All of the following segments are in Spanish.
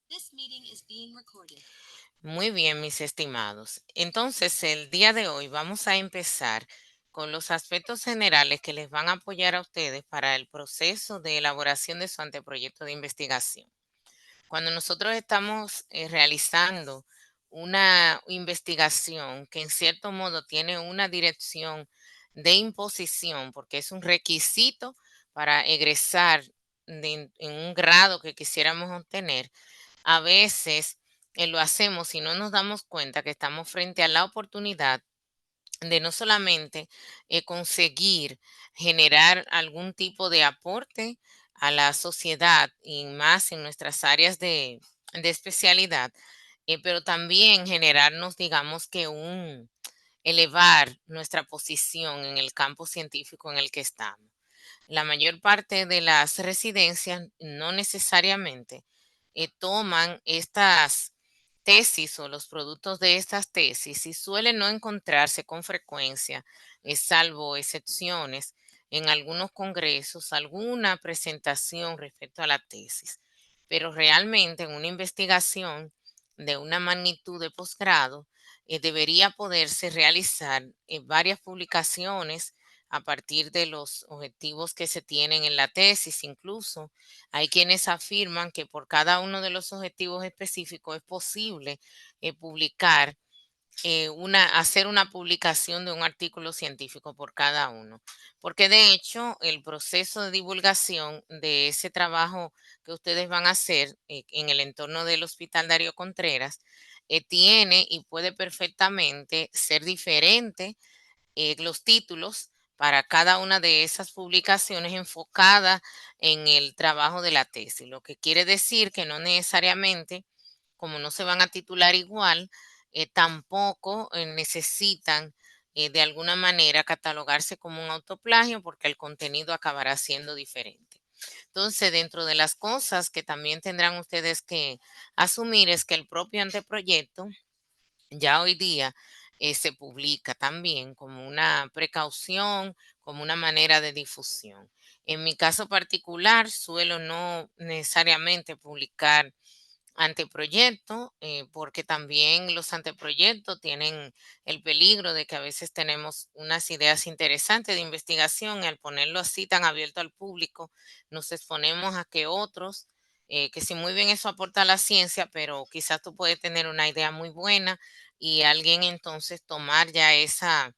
This meeting is being recorded. Muy bien, mis estimados. Entonces, el día de hoy vamos a empezar con los aspectos generales que les van a apoyar a ustedes para el proceso de elaboración de su anteproyecto de investigación. Cuando nosotros estamos realizando una investigación que en cierto modo tiene una dirección de imposición, porque es un requisito para egresar en un grado que quisiéramos obtener, a veces lo hacemos y no nos damos cuenta que estamos frente a la oportunidad de no solamente conseguir generar algún tipo de aporte a la sociedad y más en nuestras áreas de especialidad, pero también generarnos, digamos que elevar nuestra posición en el campo científico en el que estamos. La mayor parte de las residencias no necesariamente toman estas tesis o los productos de estas tesis y suelen no encontrarse con frecuencia, salvo excepciones, en algunos congresos, alguna presentación respecto a la tesis. Pero realmente en una investigación de una magnitud de posgrado, debería poderse realizar varias publicaciones a partir de los objetivos que se tienen en la tesis. Incluso hay quienes afirman que por cada uno de los objetivos específicos es posible publicar hacer una publicación de un artículo científico por cada uno. Porque de hecho, el proceso de divulgación de ese trabajo que ustedes van a hacer en el entorno del Hospital Darío Contreras tiene y puede perfectamente ser diferente los títulos para cada una de esas publicaciones enfocada en el trabajo de la tesis, lo que quiere decir que no necesariamente, como no se van a titular igual, tampoco necesitan de alguna manera catalogarse como un autoplagio porque el contenido acabará siendo diferente. Entonces, dentro de las cosas que también tendrán ustedes que asumir es que el propio anteproyecto ya hoy día se publica también como una precaución, como una manera de difusión. En mi caso particular, suelo no necesariamente publicar anteproyectos, porque también los anteproyectos tienen el peligro de que a veces tenemos unas ideas interesantes de investigación y al ponerlo así tan abierto al público, nos exponemos a que otros, que si muy bien eso aporta a la ciencia, pero quizás tú puedes tener una idea muy buena y alguien entonces tomar ya esa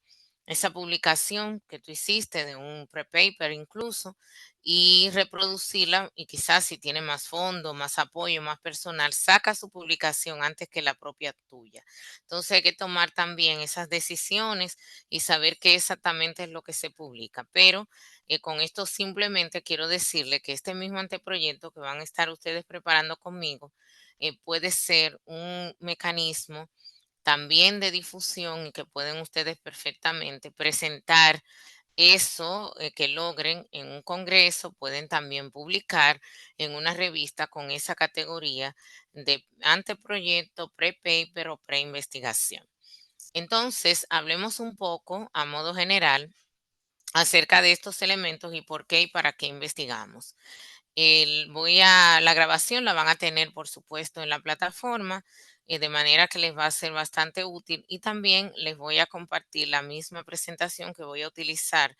publicación que tú hiciste de un prepaper incluso y reproducirla y quizás si tiene más fondo, más apoyo, más personal, saca su publicación antes que la propia tuya. Entonces hay que tomar también esas decisiones y saber qué exactamente es lo que se publica. Pero con esto simplemente quiero decirle que este mismo anteproyecto que van a estar ustedes preparando conmigo puede ser un mecanismo también de difusión y que pueden ustedes perfectamente presentar eso que logren en un congreso, pueden también publicar en una revista con esa categoría de anteproyecto, pre-paper o pre-investigación. Entonces, hablemos un poco a modo general acerca de estos elementos y por qué y para qué investigamos. La grabación la van a tener, por supuesto, en la plataforma, de manera que les va a ser bastante útil y también les voy a compartir la misma presentación que voy a utilizar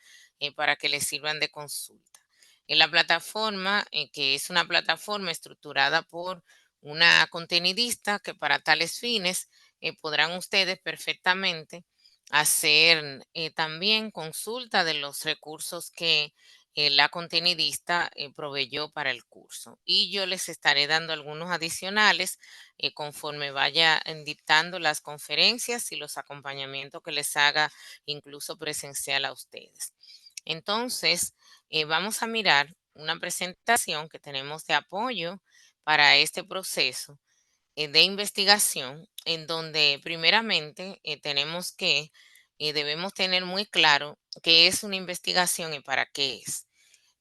para que les sirvan de consulta. En la plataforma, que es una plataforma estructurada por una contenidista que para tales fines podrán ustedes perfectamente hacer también consulta de los recursos que la contenidista proveyó para el curso. Y yo les estaré dando algunos adicionales conforme vaya dictando las conferencias y los acompañamientos que les haga incluso presencial a ustedes. Entonces, vamos a mirar una presentación que tenemos de apoyo para este proceso de investigación, en donde primeramente tenemos que, debemos tener muy claro qué es una investigación y para qué es.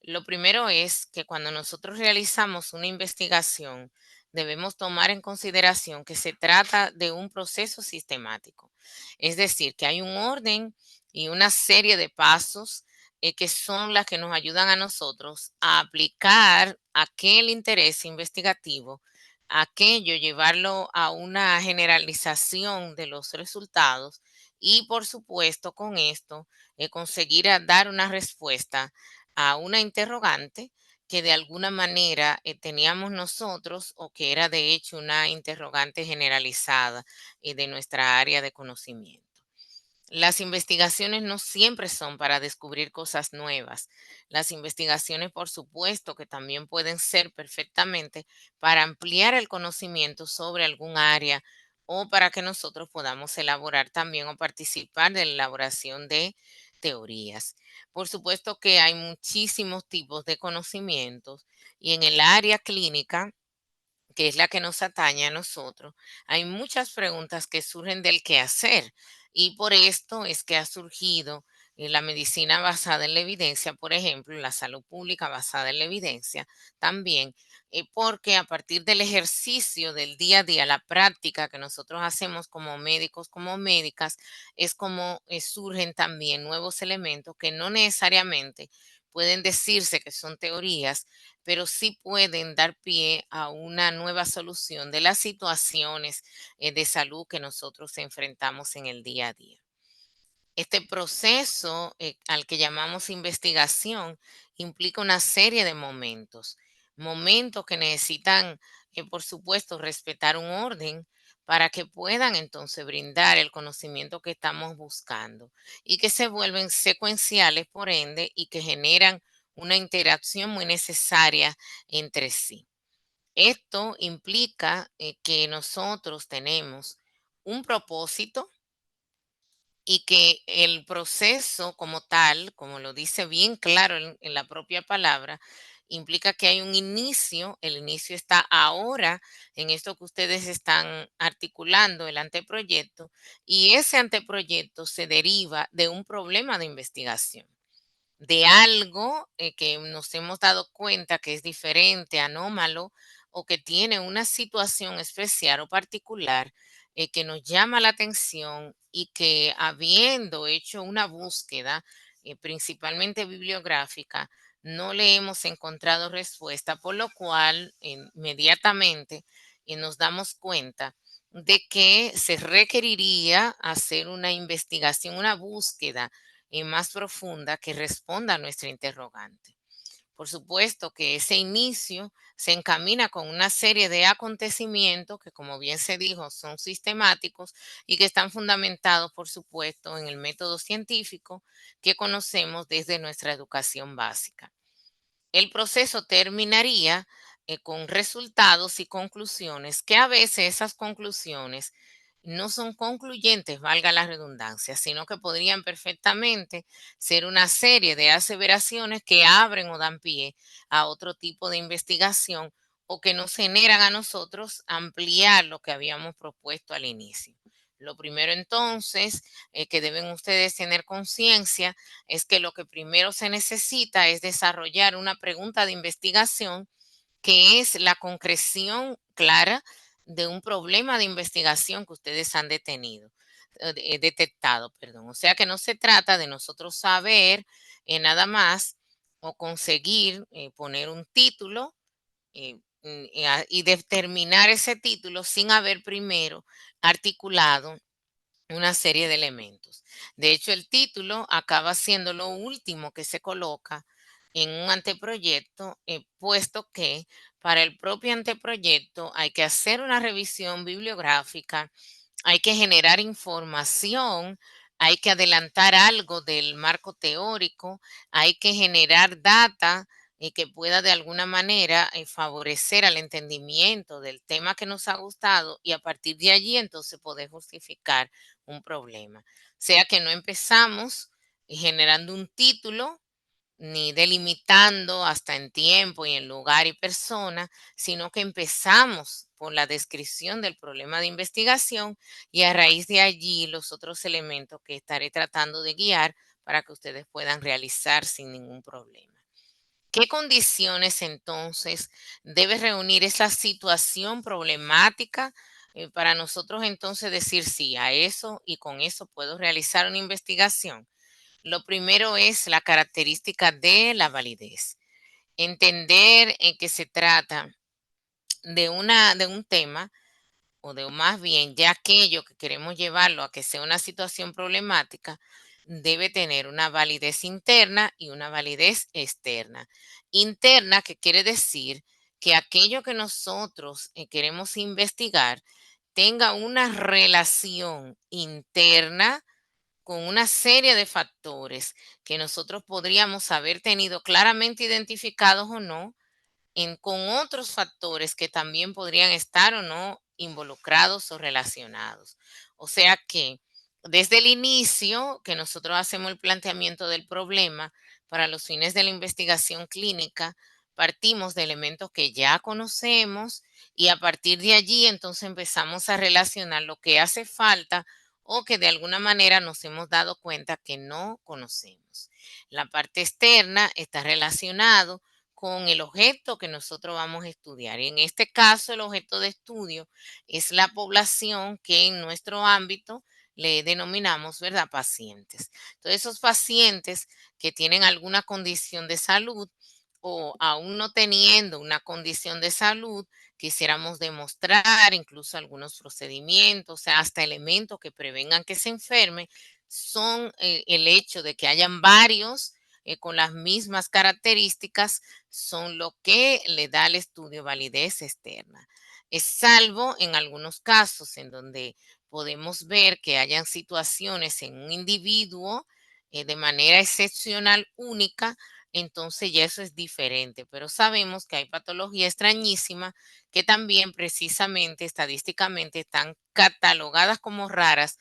Lo primero es que cuando nosotros realizamos una investigación, debemos tomar en consideración que se trata de un proceso sistemático. Es decir, que hay un orden y una serie de pasos que son las que nos ayudan a nosotros a aplicar aquel interés investigativo aquello, llevarlo a una generalización de los resultados y, por supuesto, con esto, conseguir dar una respuesta a una interrogante que de alguna manera teníamos nosotros o que era de hecho una interrogante generalizada de nuestra área de conocimiento. Las investigaciones no siempre son para descubrir cosas nuevas. Las investigaciones, por supuesto, que también pueden ser perfectamente para ampliar el conocimiento sobre algún área o para que nosotros podamos elaborar también o participar de la elaboración de teorías. Por supuesto que hay muchísimos tipos de conocimientos y en el área clínica, que es la que nos atañe a nosotros, hay muchas preguntas que surgen del qué hacer y por esto es que ha surgido la medicina basada en la evidencia, por ejemplo, la salud pública basada en la evidencia también, porque a partir del ejercicio del día a día, la práctica que nosotros hacemos como médicos, como médicas, es como surgen también nuevos elementos que no necesariamente pueden decirse que son teorías, pero sí pueden dar pie a una nueva solución de las situaciones de salud que nosotros enfrentamos en el día a día. Este proceso al que llamamos investigación implica una serie de momentos, momentos que necesitan, por supuesto, respetar un orden para que puedan entonces brindar el conocimiento que estamos buscando y que se vuelven secuenciales, por ende, y que generan una interacción muy necesaria entre sí. Esto implica que nosotros tenemos un propósito y que el proceso como tal, como lo dice bien claro en la propia palabra, implica que hay un inicio, el inicio está ahora en esto que ustedes están articulando, el anteproyecto, y ese anteproyecto se deriva de un problema de investigación, de algo que nos hemos dado cuenta que es diferente, anómalo o que tiene una situación especial o particular que nos llama la atención y que habiendo hecho una búsqueda, principalmente bibliográfica, no le hemos encontrado respuesta, por lo cual inmediatamente nos damos cuenta de que se requeriría hacer una investigación, una búsqueda más profunda que responda a nuestra interrogante. Por supuesto que ese inicio se encamina con una serie de acontecimientos que, como bien se dijo, son sistemáticos y que están fundamentados, por supuesto, en el método científico que conocemos desde nuestra educación básica. El proceso terminaría con resultados y conclusiones que a veces esas conclusiones no son concluyentes, valga la redundancia, sino que podrían perfectamente ser una serie de aseveraciones que abren o dan pie a otro tipo de investigación o que nos generan a nosotros ampliar lo que habíamos propuesto al inicio. Lo primero entonces que deben ustedes tener conciencia es que lo que primero se necesita es desarrollar una pregunta de investigación que es la concreción clara de un problema de investigación que ustedes han detectado, perdón. O sea que no se trata de nosotros saber nada más o conseguir poner un título y determinar ese título sin haber primero articulado una serie de elementos. De hecho, el título acaba siendo lo último que se coloca en un anteproyecto, puesto que para el propio anteproyecto hay que hacer una revisión bibliográfica, hay que generar información, hay que adelantar algo del marco teórico, hay que generar data que pueda de alguna manera favorecer al entendimiento del tema que nos ha gustado y a partir de allí entonces poder justificar un problema. O sea que no empezamos generando un título ni delimitando hasta en tiempo y en lugar y persona, sino que empezamos por la descripción del problema de investigación y a raíz de allí los otros elementos que estaré tratando de guiar para que ustedes puedan realizar sin ningún problema. ¿Qué condiciones entonces debe reunir esa situación problemática para nosotros entonces decir sí a eso y con eso puedo realizar una investigación? Lo primero es la característica de la validez. Entender en qué se trata de un tema o de más bien ya aquello que queremos llevarlo a que sea una situación problemática, debe tener una validez interna y una validez externa. Interna, que quiere decir que aquello que nosotros queremos investigar tenga una relación interna con una serie de factores que nosotros podríamos haber tenido claramente identificados o no con otros factores que también podrían estar o no involucrados o relacionados. O sea que desde el inicio que nosotros hacemos el planteamiento del problema para los fines de la investigación clínica, partimos de elementos que ya conocemos y a partir de allí entonces empezamos a relacionar lo que hace falta o que de alguna manera nos hemos dado cuenta que no conocemos. La parte externa está relacionado con el objeto que nosotros vamos a estudiar. Y en este caso, el objeto de estudio es la población que en nuestro ámbito le denominamos, ¿verdad?, pacientes. Entonces, esos pacientes que tienen alguna condición de salud o aún no teniendo una condición de salud, quisiéramos demostrar incluso algunos procedimientos, o sea, hasta elementos que prevengan que se enferme, son el hecho de que hayan varios con las mismas características son lo que le da al estudio validez externa. Es salvo en algunos casos en donde podemos ver que hayan situaciones en un individuo de manera excepcional, única, entonces ya eso es diferente, pero sabemos que hay patología extrañísima que también precisamente estadísticamente están catalogadas como raras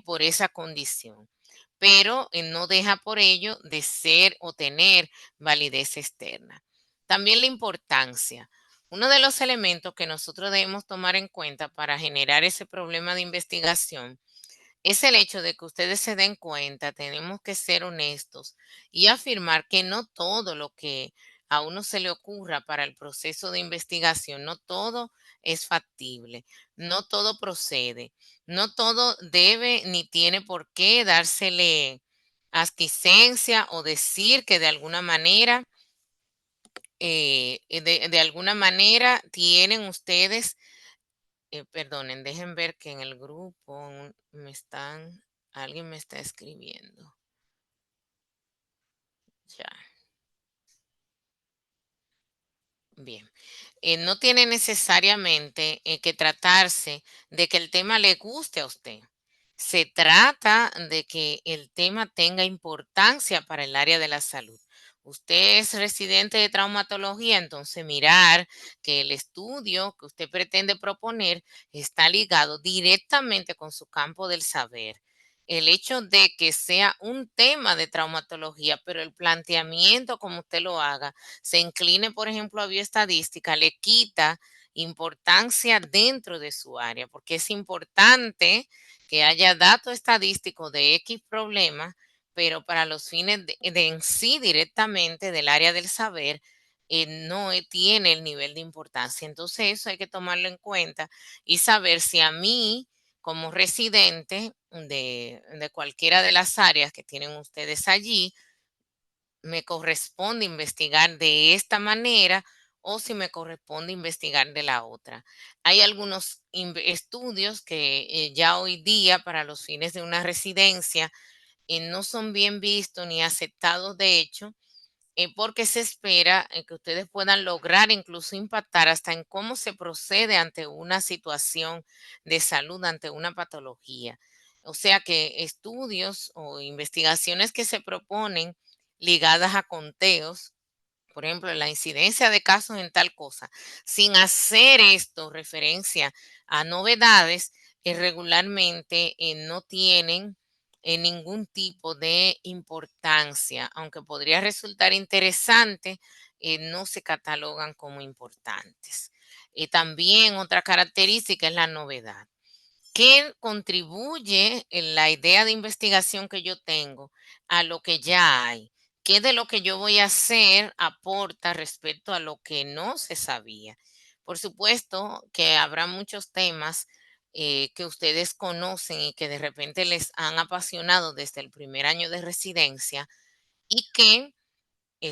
por esa condición, pero no deja por ello de ser o tener validez externa. También la importancia. Uno de los elementos que nosotros debemos tomar en cuenta para generar ese problema de investigación es el hecho de que ustedes se den cuenta, tenemos que ser honestos y afirmar que no todo lo que a uno se le ocurra para el proceso de investigación, no todo es factible, no todo procede, no todo debe ni tiene por qué dársele asquiescencia o decir que de alguna manera, de alguna manera tienen ustedes perdonen, dejen ver que en el grupo alguien me está escribiendo. Ya, bien. No tiene necesariamente que tratarse de que el tema le guste a usted. Se trata de que el tema tenga importancia para el área de la salud. Usted es residente de traumatología, entonces mirar que el estudio que usted pretende proponer está ligado directamente con su campo del saber. El hecho de que sea un tema de traumatología, pero el planteamiento como usted lo haga, se incline, por ejemplo, a bioestadística, le quita importancia dentro de su área, porque es importante que haya datos estadísticos de X problema, pero para los fines de en sí directamente del área del saber, no tiene el nivel de importancia. Entonces eso hay que tomarlo en cuenta y saber si a mí, como residente de cualquiera de las áreas que tienen ustedes allí, me corresponde investigar de esta manera o si me corresponde investigar de la otra. Hay algunos estudios que ya hoy día para los fines de una residencia no son bien vistos ni aceptados de hecho, porque se espera que ustedes puedan lograr incluso impactar hasta en cómo se procede ante una situación de salud, ante una patología. O sea que estudios o investigaciones que se proponen ligadas a conteos, por ejemplo, la incidencia de casos en tal cosa, sin hacer esto referencia a novedades que regularmente no tienen ningún tipo de importancia, aunque podría resultar interesante, no se catalogan como importantes. También otra característica es la novedad. ¿Qué contribuye en la idea de investigación que yo tengo a lo que ya hay? ¿Qué de lo que yo voy a hacer aporta respecto a lo que no se sabía? Por supuesto que habrá muchos temas que ustedes conocen y que de repente les han apasionado desde el primer año de residencia y que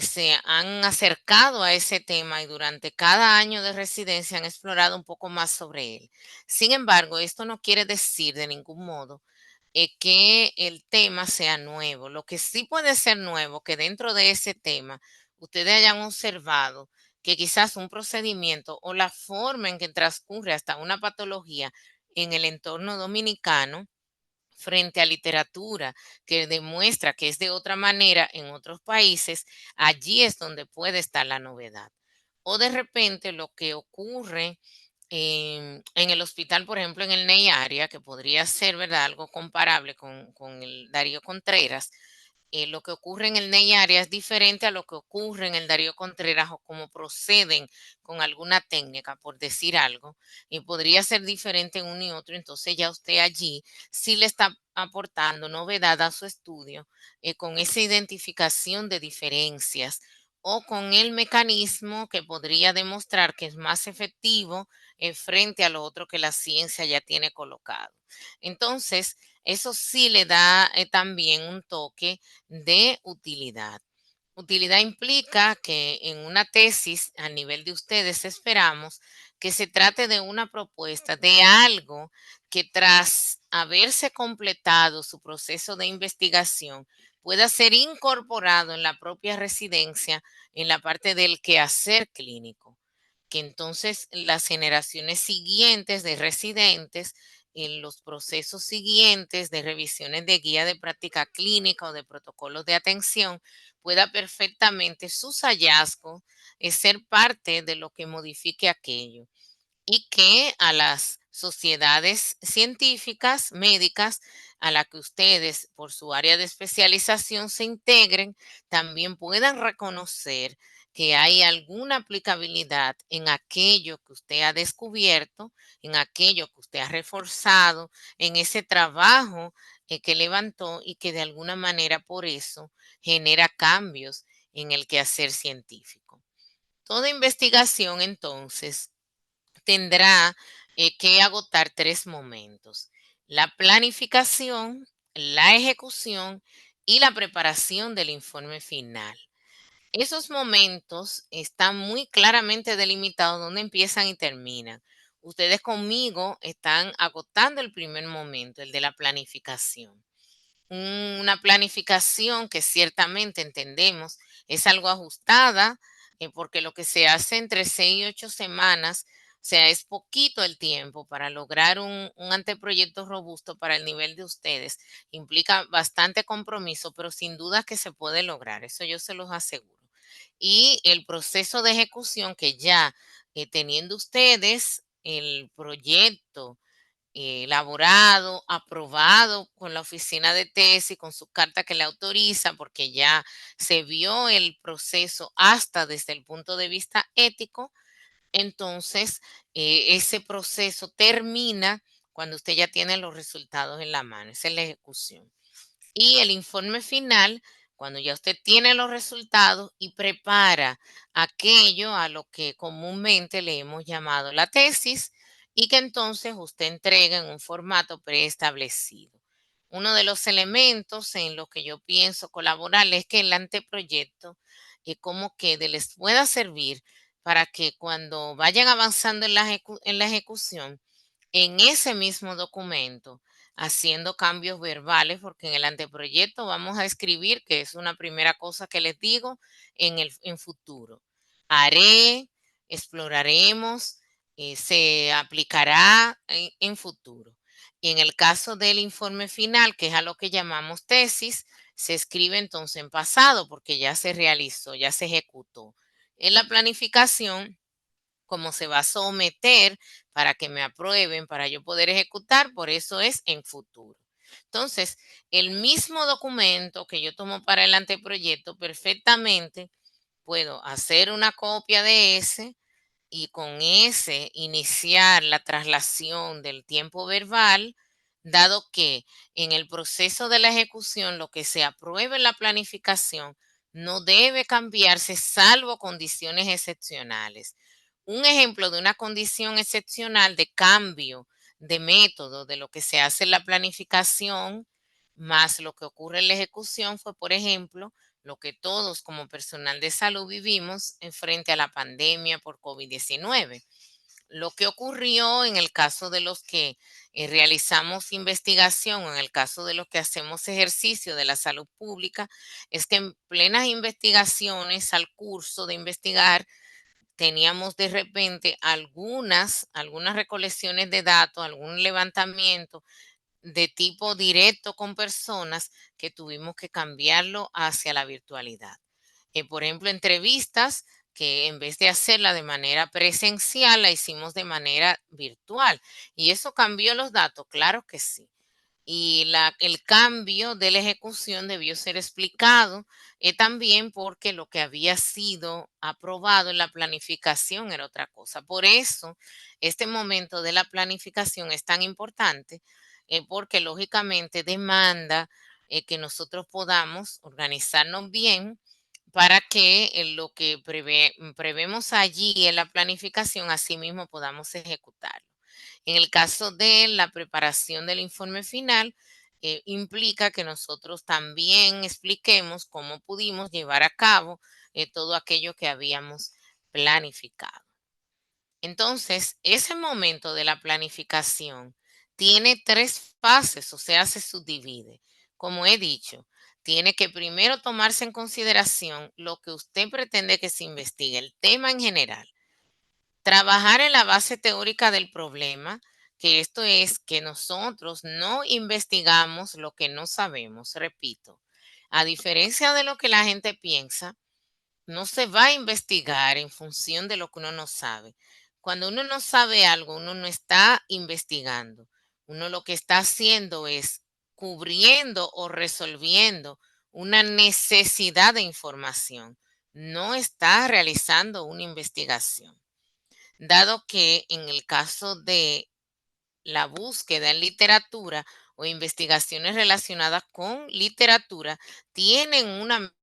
se han acercado a ese tema y durante cada año de residencia han explorado un poco más sobre él. Sin embargo, esto no quiere decir de ningún modo que el tema sea nuevo. Lo que sí puede ser nuevo, que dentro de ese tema ustedes hayan observado que quizás un procedimiento o la forma en que transcurre hasta una patología en el entorno dominicano frente a literatura que demuestra que es de otra manera en otros países, allí es donde puede estar la novedad. O de repente lo que ocurre en el hospital, por ejemplo, en el NEI área, que podría ser, ¿verdad?, algo comparable con el Darío Contreras. Lo que ocurre en el NEI área es diferente a lo que ocurre en el Darío Contreras o cómo proceden con alguna técnica, por decir algo, y podría ser diferente en uno y otro. Entonces ya usted allí sí le está aportando novedad a su estudio, con esa identificación de diferencias o con el mecanismo que podría demostrar que es más efectivo frente a lo otro que la ciencia ya tiene colocado. Entonces, eso sí le da también un toque de utilidad. Utilidad implica que en una tesis a nivel de ustedes esperamos que se trate de una propuesta de algo que tras haberse completado su proceso de investigación pueda ser incorporado en la propia residencia en la parte del quehacer clínico, que entonces las generaciones siguientes de residentes en los procesos siguientes de revisiones de guía de práctica clínica o de protocolos de atención pueda perfectamente sus hallazgos ser parte de lo que modifique aquello y que a las sociedades científicas, médicas, a la que ustedes por su área de especialización se integren, también puedan reconocer que hay alguna aplicabilidad en aquello que usted ha descubierto, en aquello que usted ha reforzado, en ese trabajo que levantó y que de alguna manera por eso genera cambios en el quehacer científico. Toda investigación entonces tendrá que agotar tres momentos: la planificación, la ejecución y la preparación del informe final. Esos momentos están muy claramente delimitados donde empiezan y terminan. Ustedes conmigo están agotando el primer momento, el de la planificación. Una planificación que ciertamente entendemos es algo ajustada, porque lo que se hace entre 6 y 8 semanas, o sea, es poquito el tiempo para lograr un anteproyecto robusto para el nivel de ustedes. Implica bastante compromiso, pero sin duda que se puede lograr, eso yo se los aseguro. Y el proceso de ejecución que ya teniendo ustedes el proyecto elaborado, aprobado con la oficina de tesis, con su carta que le autoriza, porque ya se vio el proceso hasta desde el punto de vista ético, entonces ese proceso termina cuando usted ya tiene los resultados en la mano, esa es la ejecución. Y el informe final, cuando ya usted tiene los resultados y prepara aquello a lo que comúnmente le hemos llamado la tesis y que entonces usted entrega en un formato preestablecido. Uno de los elementos en los que yo pienso colaborar es que el anteproyecto como que les pueda servir para que cuando vayan avanzando en en la ejecución, en ese mismo documento, haciendo cambios verbales, porque en el anteproyecto vamos a escribir, que es una primera cosa que les digo, en futuro. Haré, exploraremos, se aplicará en futuro. Y en el caso del informe final, que es a lo que llamamos tesis, se escribe entonces en pasado, porque ya se realizó, ya se ejecutó. En la planificación, como se va a someter para que me aprueben, para yo poder ejecutar, por eso es en futuro. Entonces, el mismo documento que yo tomo para el anteproyecto, perfectamente puedo hacer una copia de ese y con ese iniciar la traslación del tiempo verbal, dado que en el proceso de la ejecución lo que se apruebe en la planificación no debe cambiarse salvo condiciones excepcionales. Un ejemplo de una condición excepcional de cambio de método de lo que se hace en la planificación más lo que ocurre en la ejecución fue, por ejemplo, lo que todos como personal de salud vivimos en frente a la pandemia por COVID-19. Lo que ocurrió en el caso de los que realizamos investigación, en el caso de los que hacemos ejercicio de la salud pública, es que en plenas investigaciones, al curso de investigar, teníamos de repente algunas recolecciones de datos, algún levantamiento de tipo directo con personas que tuvimos que cambiarlo hacia la virtualidad. Por ejemplo, entrevistas que en vez de hacerla de manera presencial, la hicimos de manera virtual. ¿Y eso cambió los datos? Claro que sí. Y el cambio de la ejecución debió ser explicado también porque lo que había sido aprobado en la planificación era otra cosa. Por eso, este momento de la planificación es tan importante porque lógicamente demanda que nosotros podamos organizarnos bien para que lo que prevemos allí en la planificación, asimismo podamos ejecutarlo. En el caso de la preparación del informe final, implica que nosotros también expliquemos cómo pudimos llevar a cabo todo aquello que habíamos planificado. Entonces, ese momento de la planificación tiene tres fases, o sea, se subdivide. Como he dicho, tiene que primero tomarse en consideración lo que usted pretende que se investigue, el tema en general. Trabajar en la base teórica del problema, que esto es que nosotros no investigamos lo que no sabemos, repito. A diferencia de lo que la gente piensa, no se va a investigar en función de lo que uno no sabe. Cuando uno no sabe algo, uno no está investigando. Uno lo que está haciendo es cubriendo o resolviendo una necesidad de información. No está realizando una investigación. Dado que en el caso de la búsqueda en literatura o investigaciones relacionadas con literatura, tienen una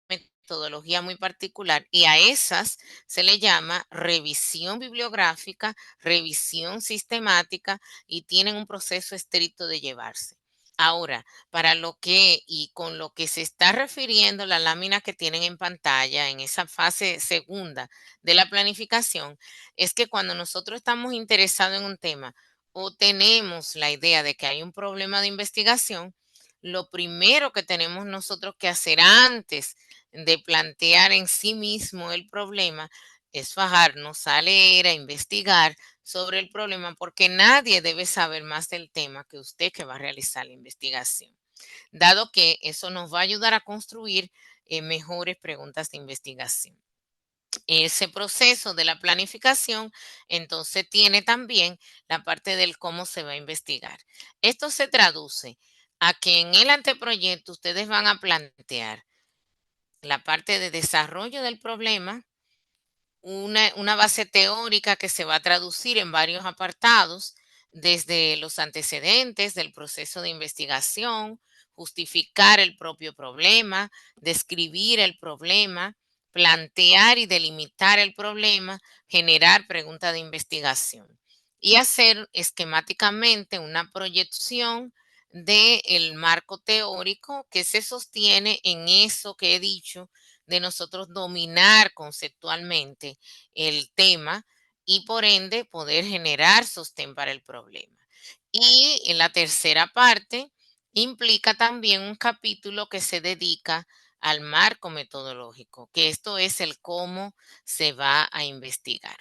metodología muy particular y a esas se le llama revisión bibliográfica, revisión sistemática y tienen un proceso estricto de llevarse. Ahora, para lo que y con lo que se está refiriendo la lámina que tienen en pantalla en esa fase segunda de la planificación, es que cuando nosotros estamos interesados en un tema o tenemos la idea de que hay un problema de investigación, lo primero que tenemos nosotros que hacer antes de plantear en sí mismo el problema es fajarnos a leer, a investigar sobre el problema, porque nadie debe saber más del tema que usted que va a realizar la investigación, dado que eso nos va a ayudar a construir mejores preguntas de investigación. Ese proceso de la planificación, entonces tiene también la parte del cómo se va a investigar. Esto se traduce a que en el anteproyecto ustedes van a plantear la parte de desarrollo del problema, una base teórica que se va a traducir en varios apartados, desde los antecedentes del proceso de investigación, justificar el propio problema, describir el problema, plantear y delimitar el problema, generar preguntas de investigación y hacer esquemáticamente una proyección del marco teórico que se sostiene en eso que he dicho de nosotros dominar conceptualmente el tema y por ende poder generar sostén para el problema. Y en la tercera parte implica también un capítulo que se dedica al marco metodológico, que esto es el cómo se va a investigar.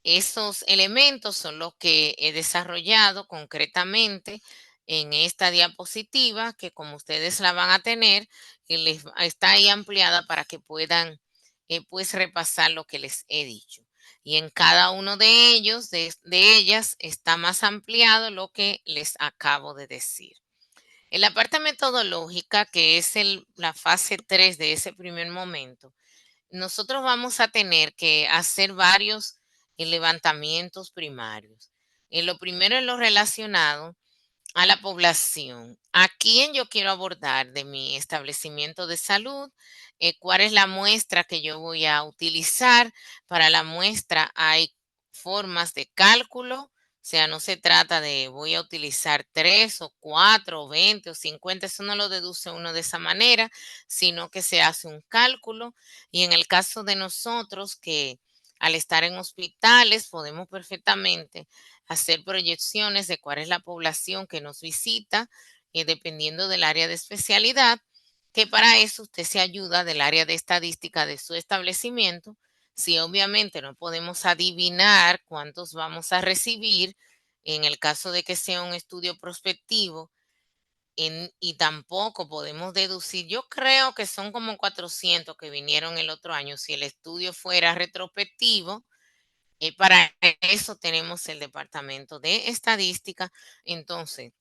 Esos elementos son los que he desarrollado concretamente en esta diapositiva, que como ustedes la van a tener, está ahí ampliada para que puedan pues repasar lo que les he dicho. Y en cada uno de ellos, de ellas, está más ampliado lo que les acabo de decir. En la parte metodológica, que es la fase 3 de ese primer momento, nosotros vamos a tener que hacer varios levantamientos primarios. Lo primero es lo relacionado a la población. ¿A quién yo quiero abordar de mi establecimiento de salud? ¿Cuál es la muestra que yo voy a utilizar? Para la muestra hay formas de cálculo, O sea, no se trata de voy a utilizar 3 o 4 o 20 o 50, eso no lo deduce uno de esa manera, sino que se hace un cálculo. Y en el caso de nosotros, que al estar en hospitales podemos perfectamente hacer proyecciones de cuál es la población que nos visita, dependiendo del área de especialidad, que para eso usted se ayuda del área de estadística de su establecimiento. Si obviamente no podemos adivinar cuántos vamos a recibir, en el caso de que sea un estudio prospectivo, y tampoco podemos deducir, yo creo que son como 400 que vinieron el otro año, si el estudio fuera retrospectivo, para eso tenemos el departamento de estadística. Entonces,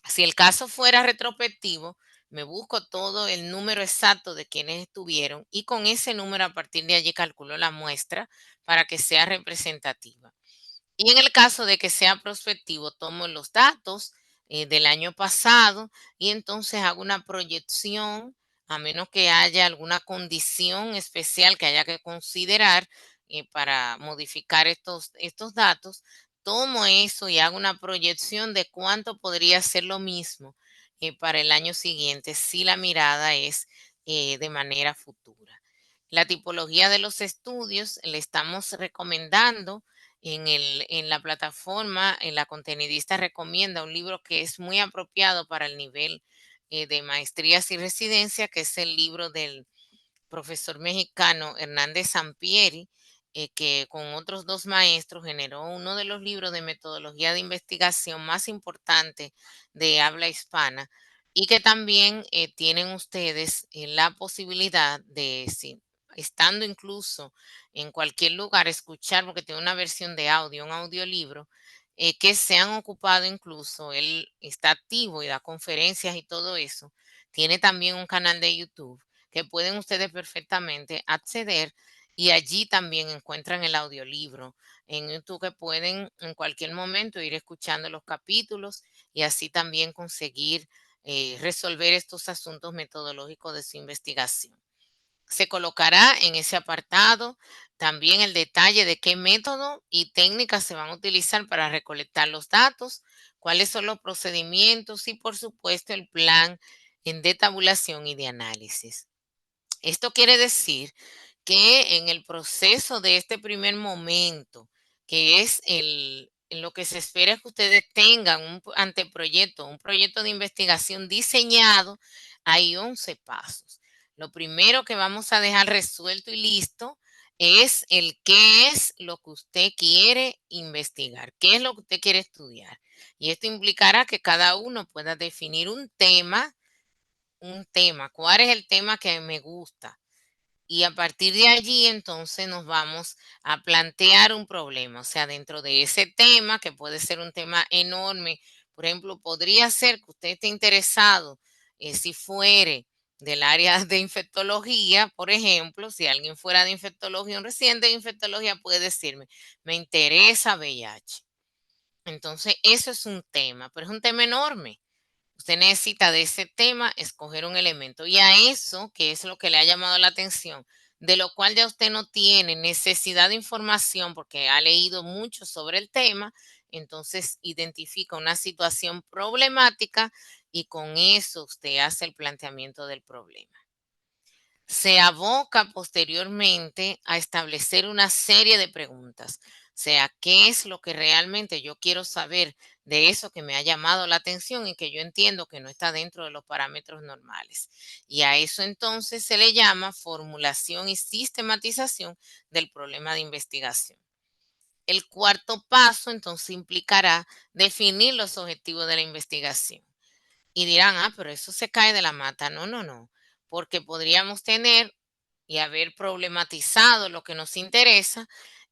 si el caso fuera retrospectivo, me busco todo el número exacto de quienes estuvieron y con ese número a partir de allí calculo la muestra para que sea representativa. Y en el caso de que sea prospectivo, tomo los datos del año pasado y entonces hago una proyección, a menos que haya alguna condición especial que haya que considerar para modificar estos datos. Tomo eso y hago una proyección de cuánto podría ser lo mismo para el año siguiente si la mirada es de manera futura. La tipología de los estudios le estamos recomendando en la plataforma. En la contenidista recomienda un libro que es muy apropiado para el nivel de maestrías y residencia, que es el libro del profesor mexicano Hernández Sampieri, que con otros dos maestros generó uno de los libros de metodología de investigación más importantes de habla hispana, y que también tienen ustedes la posibilidad de, si, estando incluso en cualquier lugar, escuchar, porque tiene una versión de audio, un audiolibro, que se han ocupado incluso, él está activo y da conferencias y todo eso. Tiene también un canal de YouTube que pueden ustedes perfectamente acceder, y allí también encuentran el audiolibro en YouTube, que pueden en cualquier momento ir escuchando los capítulos y así también conseguir resolver estos asuntos metodológicos de su investigación. Se colocará en ese apartado también el detalle de qué método y técnicas se van a utilizar para recolectar los datos, cuáles son los procedimientos y, por supuesto, el plan de tabulación y de análisis. Esto quiere decir que en el proceso de este primer momento, que es en lo que se espera es que ustedes tengan un anteproyecto, un proyecto de investigación diseñado, hay 11 pasos. Lo primero que vamos a dejar resuelto y listo es el qué es lo que usted quiere investigar, qué es lo que usted quiere estudiar. Y esto implicará que cada uno pueda definir un tema, cuál es el tema que me gusta. Y a partir de allí, entonces nos vamos a plantear un problema. O sea, dentro de ese tema, que puede ser un tema enorme, por ejemplo, podría ser que usted esté interesado, si fuere del área de infectología, por ejemplo, si alguien fuera de infectología, un residente de infectología puede decirme, me interesa VIH. Entonces, eso es un tema, pero es un tema enorme. Usted necesita de ese tema escoger un elemento, y a eso, que es lo que le ha llamado la atención, de lo cual ya usted no tiene necesidad de información porque ha leído mucho sobre el tema, entonces identifica una situación problemática y con eso usted hace el planteamiento del problema. Se aboca posteriormente a establecer una serie de preguntas. O sea, ¿qué es lo que realmente yo quiero saber de eso que me ha llamado la atención y que yo entiendo que no está dentro de los parámetros normales? Y a eso entonces se le llama formulación y sistematización del problema de investigación. El cuarto paso entonces implicará definir los objetivos de la investigación. Y dirán, pero eso se cae de la mata. No, no, no, porque podríamos tener y haber problematizado lo que nos interesa.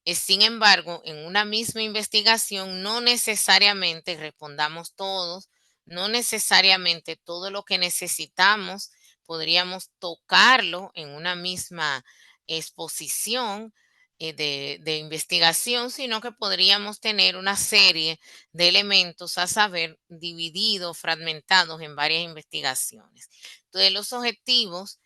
Sin embargo, en una misma investigación no necesariamente respondamos todos, no necesariamente todo lo que necesitamos podríamos tocarlo en una misma exposición de investigación, sino que podríamos tener una serie de elementos, a saber, divididos, fragmentados en varias investigaciones. Entonces, los objetivos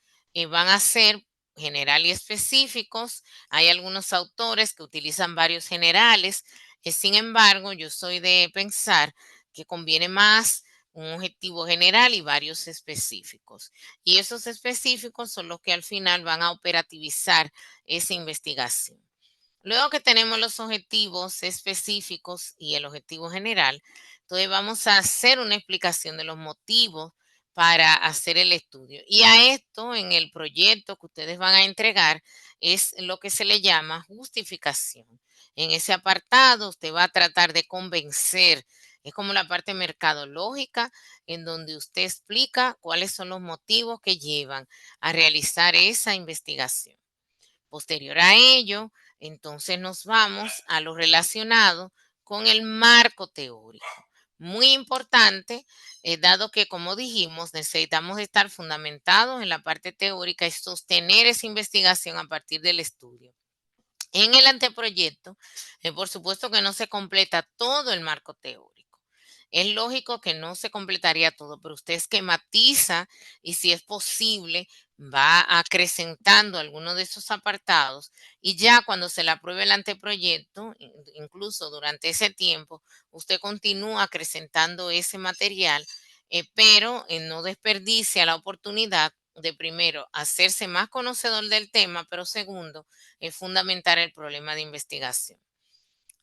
van a ser general y específicos. Hay algunos autores que utilizan varios generales Sin embargo, yo soy de pensar que conviene más un objetivo general y varios específicos. Y esos específicos son los que al final van a operativizar esa investigación. Luego que tenemos los objetivos específicos y el objetivo general, entonces vamos a hacer una explicación de los motivos para hacer el estudio. Y a esto, en el proyecto que ustedes van a entregar, es lo que se le llama justificación. En ese apartado, usted va a tratar de convencer, es como la parte mercadológica, en donde usted explica cuáles son los motivos que llevan a realizar esa investigación. Posterior a ello, entonces nos vamos a lo relacionado con el marco teórico. Muy importante, dado que, como dijimos, necesitamos estar fundamentados en la parte teórica y sostener esa investigación a partir del estudio. En el anteproyecto, por supuesto que no se completa todo el marco teórico. Es lógico que no se completaría todo, pero usted esquematiza y si es posible va acrecentando algunos de esos apartados y ya cuando se le apruebe el anteproyecto, incluso durante ese tiempo, usted continúa acrecentando ese material, pero no desperdicia la oportunidad de primero hacerse más conocedor del tema, pero segundo, fundamentar el problema de investigación.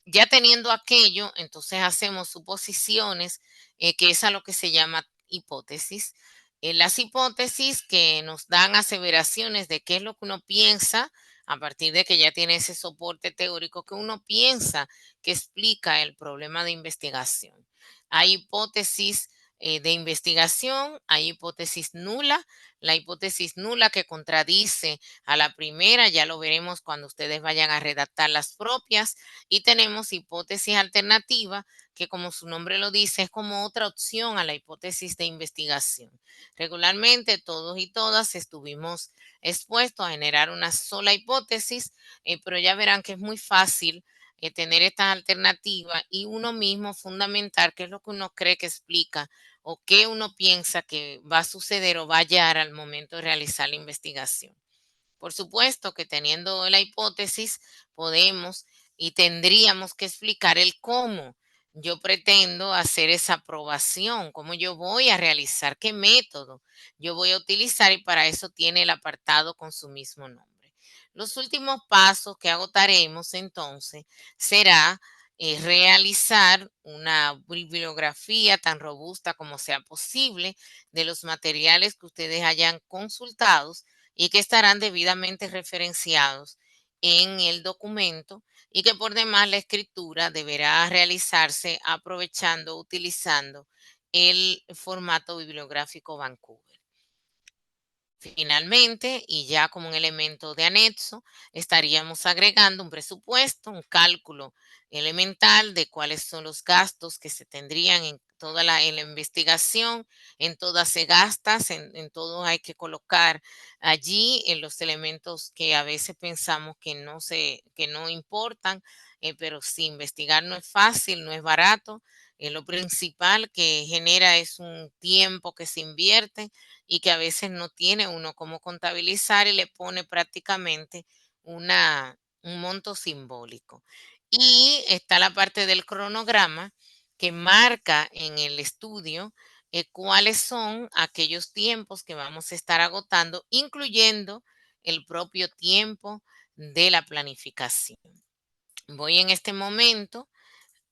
Ya teniendo aquello, entonces hacemos suposiciones, que es a lo que se llama hipótesis. Las hipótesis que nos dan aseveraciones de qué es lo que uno piensa a partir de que ya tiene ese soporte teórico que uno piensa que explica el problema de investigación. Hay hipótesis de investigación, hay hipótesis nula, la hipótesis nula que contradice a la primera, ya lo veremos cuando ustedes vayan a redactar las propias, y tenemos hipótesis alternativa, que como su nombre lo dice, es como otra opción a la hipótesis de investigación. Regularmente todos y todas estuvimos expuestos a generar una sola hipótesis, pero ya verán que es muy fácil tener estas alternativas y uno mismo fundamentar qué es lo que uno cree que explica o qué uno piensa que va a suceder o va a hallar al momento de realizar la investigación. Por supuesto que teniendo la hipótesis podemos y tendríamos que explicar el cómo yo pretendo hacer esa aprobación, cómo yo voy a realizar, qué método yo voy a utilizar y para eso tiene el apartado con su mismo nombre. Los últimos pasos que agotaremos entonces será realizar una bibliografía tan robusta como sea posible de los materiales que ustedes hayan consultado y que estarán debidamente referenciados en el documento y que por demás la escritura deberá realizarse aprovechando, utilizando el formato bibliográfico Vancouver. Finalmente, y ya como un elemento de anexo, estaríamos agregando un presupuesto, un cálculo elemental de cuáles son los gastos que se tendrían en toda en la investigación, en todas se gasta, en todo hay que colocar allí en los elementos que a veces pensamos que no importan, pero si investigar no es fácil, no es barato, lo principal que genera es un tiempo que se invierte y que a veces no tiene uno cómo contabilizar y le pone prácticamente un monto simbólico. Y está la parte del cronograma que marca en el estudio cuáles son aquellos tiempos que vamos a estar agotando, incluyendo el propio tiempo de la planificación. Voy en este momento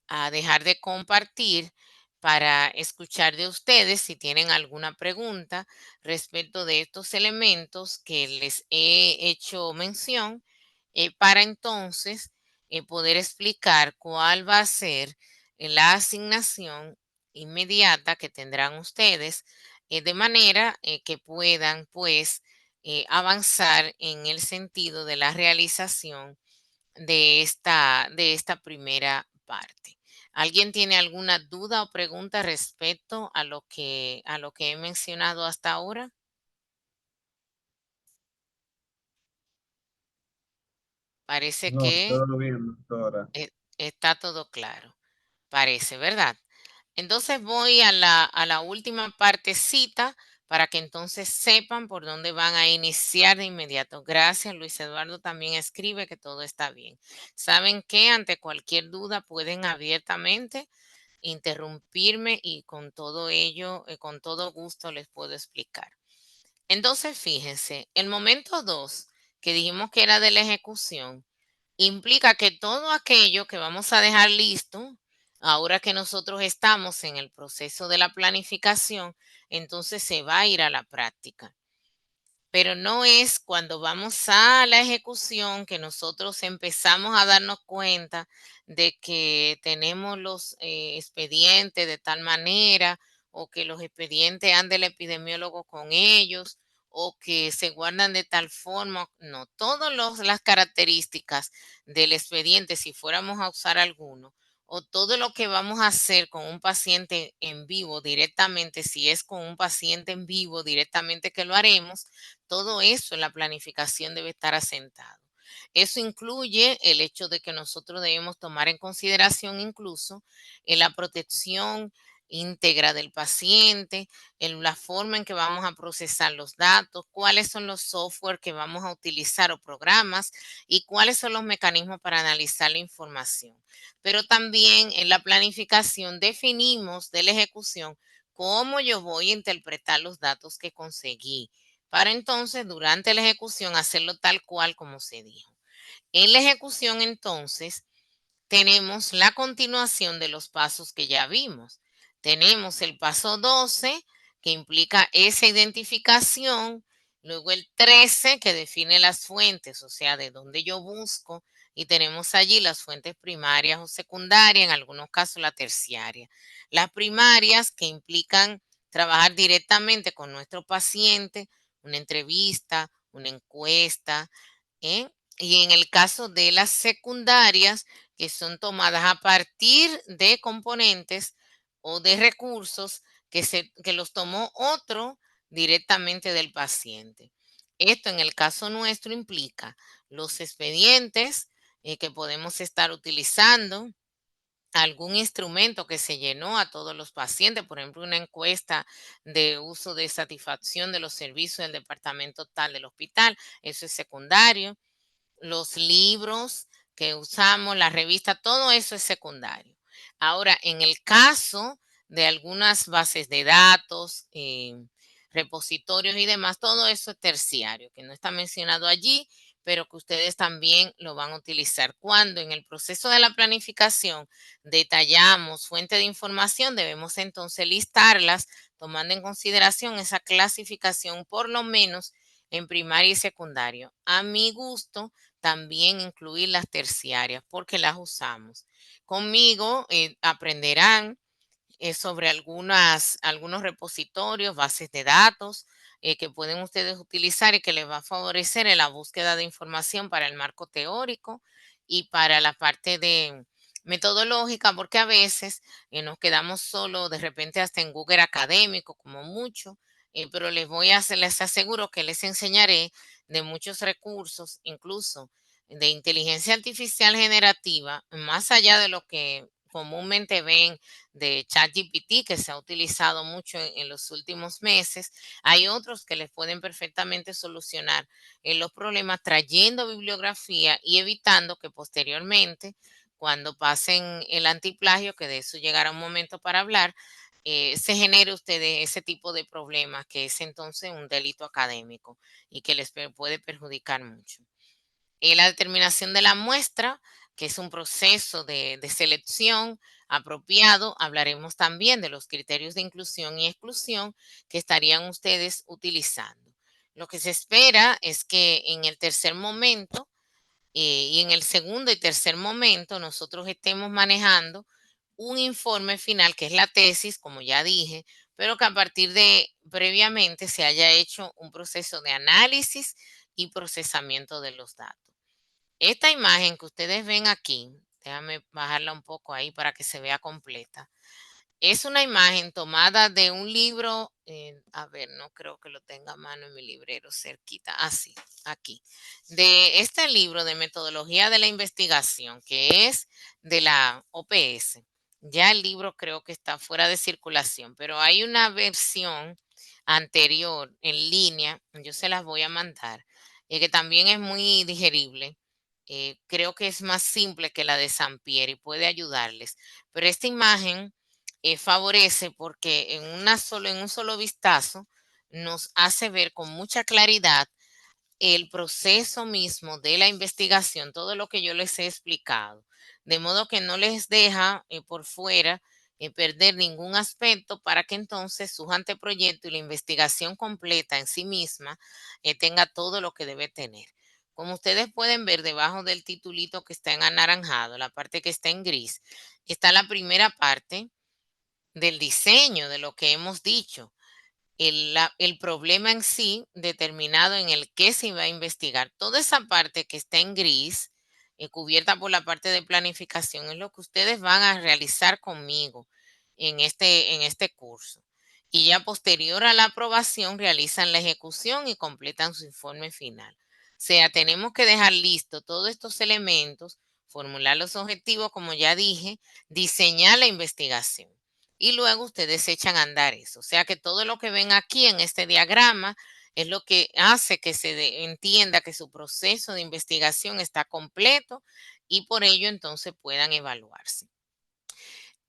a dejar de compartir para escuchar de ustedes si tienen alguna pregunta respecto de estos elementos que les he hecho mención, para entonces poder explicar cuál va a ser la asignación inmediata que tendrán ustedes, de manera que puedan pues avanzar en el sentido de la realización de esta primera parte. ¿Alguien tiene alguna duda o pregunta respecto a lo que he mencionado hasta ahora? Parece No, que todo bien, doctora. eh, está todo claro. Parece, ¿verdad? Entonces voy a la última partecita para que entonces sepan por dónde van a iniciar de inmediato. Gracias, Luis Eduardo también escribe que todo está bien. Saben que ante cualquier duda pueden abiertamente interrumpirme y con todo ello, con todo gusto les puedo explicar. Entonces, fíjense, el momento 2 que dijimos que era de la ejecución, implica que todo aquello que vamos a dejar listo, ahora que nosotros estamos en el proceso de la planificación, entonces se va a ir a la práctica. Pero no es cuando vamos a la ejecución que nosotros empezamos a darnos cuenta de que tenemos los expedientes de tal manera o que los expedientes anda el epidemiólogo con ellos o que se guardan de tal forma. No, todas las características del expediente, si fuéramos a usar alguno, o todo lo que vamos a hacer con un paciente en vivo directamente, si es con un paciente en vivo directamente que lo haremos, todo eso en la planificación debe estar asentado. Eso incluye el hecho de que nosotros debemos tomar en consideración incluso en la protección íntegra del paciente, en la forma en que vamos a procesar los datos, cuáles son los software que vamos a utilizar o programas y cuáles son los mecanismos para analizar la información. Pero también en la planificación definimos de la ejecución cómo yo voy a interpretar los datos que conseguí para entonces durante la ejecución hacerlo tal cual como se dijo. En la ejecución entonces tenemos la continuación de los pasos que ya vimos. Tenemos el paso 12 que implica esa identificación, luego el 13 que define las fuentes, o sea, de dónde yo busco, y tenemos allí las fuentes primarias o secundarias, en algunos casos la terciaria. Las primarias que implican trabajar directamente con nuestro paciente, una entrevista, una encuesta, ¿eh? Y en el caso de las secundarias, que son tomadas a partir de componentes o de recursos que los tomó otro directamente del paciente. Esto en el caso nuestro implica los expedientes que podemos estar utilizando, algún instrumento que se llenó a todos los pacientes, por ejemplo, una encuesta de uso de satisfacción de los servicios del departamento tal del hospital, eso es secundario. Los libros que usamos, la revista, todo eso es secundario. Ahora, en el caso de algunas bases de datos, repositorios y demás, todo eso es terciario, que no está mencionado allí, pero que ustedes también lo van a utilizar. Cuando en el proceso de la planificación detallamos fuente de información, debemos entonces listarlas, tomando en consideración esa clasificación, por lo menos en primaria y secundario. A mi gusto, también incluir las terciarias porque las usamos. Conmigo aprenderán sobre algunos repositorios, bases de datos que pueden ustedes utilizar y que les va a favorecer en la búsqueda de información para el marco teórico y para la parte de metodológica, porque a veces nos quedamos solo de repente hasta en Google académico como mucho, pero les aseguro que les enseñaré de muchos recursos, incluso de inteligencia artificial generativa, más allá de lo que comúnmente ven de ChatGPT, que se ha utilizado mucho en los últimos meses. Hay otros que les pueden perfectamente solucionar los problemas trayendo bibliografía y evitando que posteriormente, cuando pasen el antiplagio, que de eso llegará un momento para hablar, se genere ustedes ese tipo de problemas, que es entonces un delito académico y que les puede perjudicar mucho. La determinación de la muestra, que es un proceso de selección apropiado. Hablaremos también de los criterios de inclusión y exclusión que estarían ustedes utilizando. Lo que se espera es que en el tercer momento y en el segundo y tercer momento nosotros estemos manejando un informe final, que es la tesis, como ya dije, pero que a partir de previamente se haya hecho un proceso de análisis y procesamiento de los datos. Esta imagen que ustedes ven aquí, déjame bajarla un poco ahí para que se vea completa. Es una imagen tomada de un libro, a ver, no creo que lo tenga a mano en mi librero cerquita, así, aquí, de este libro de metodología de la investigación, que es de la OPS. Ya el libro creo que está fuera de circulación, pero hay una versión anterior en línea, yo se las voy a mandar, que también es muy digerible. Creo que es más simple que la de Sampier y puede ayudarles. Pero esta imagen favorece porque en un solo vistazo nos hace ver con mucha claridad el proceso mismo de la investigación, todo lo que yo les he explicado, de modo que no les deja por fuera perder ningún aspecto para que entonces su anteproyecto y la investigación completa en sí misma tenga todo lo que debe tener. Como ustedes pueden ver debajo del titulito que está en anaranjado, la parte que está en gris, está la primera parte del diseño de lo que hemos dicho el problema en sí determinado en el que se va a investigar. Toda esa parte que está en gris, cubierta por la parte de planificación, es lo que ustedes van a realizar conmigo en este curso. Y ya posterior a la aprobación realizan la ejecución y completan su informe final. O sea, tenemos que dejar listo todos estos elementos, formular los objetivos, como ya dije, diseñar la investigación y luego ustedes echan a andar eso. O sea que todo lo que ven aquí en este diagrama es lo que hace que entienda que su proceso de investigación está completo y por ello entonces puedan evaluarse.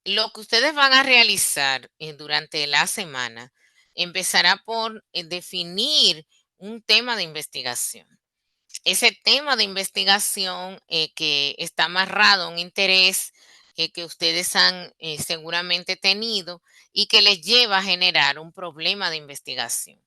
Lo que ustedes van a realizar durante la semana empezará por definir un tema de investigación. Ese tema de investigación que está amarrado a un interés que ustedes han seguramente tenido y que les lleva a generar un problema de investigación.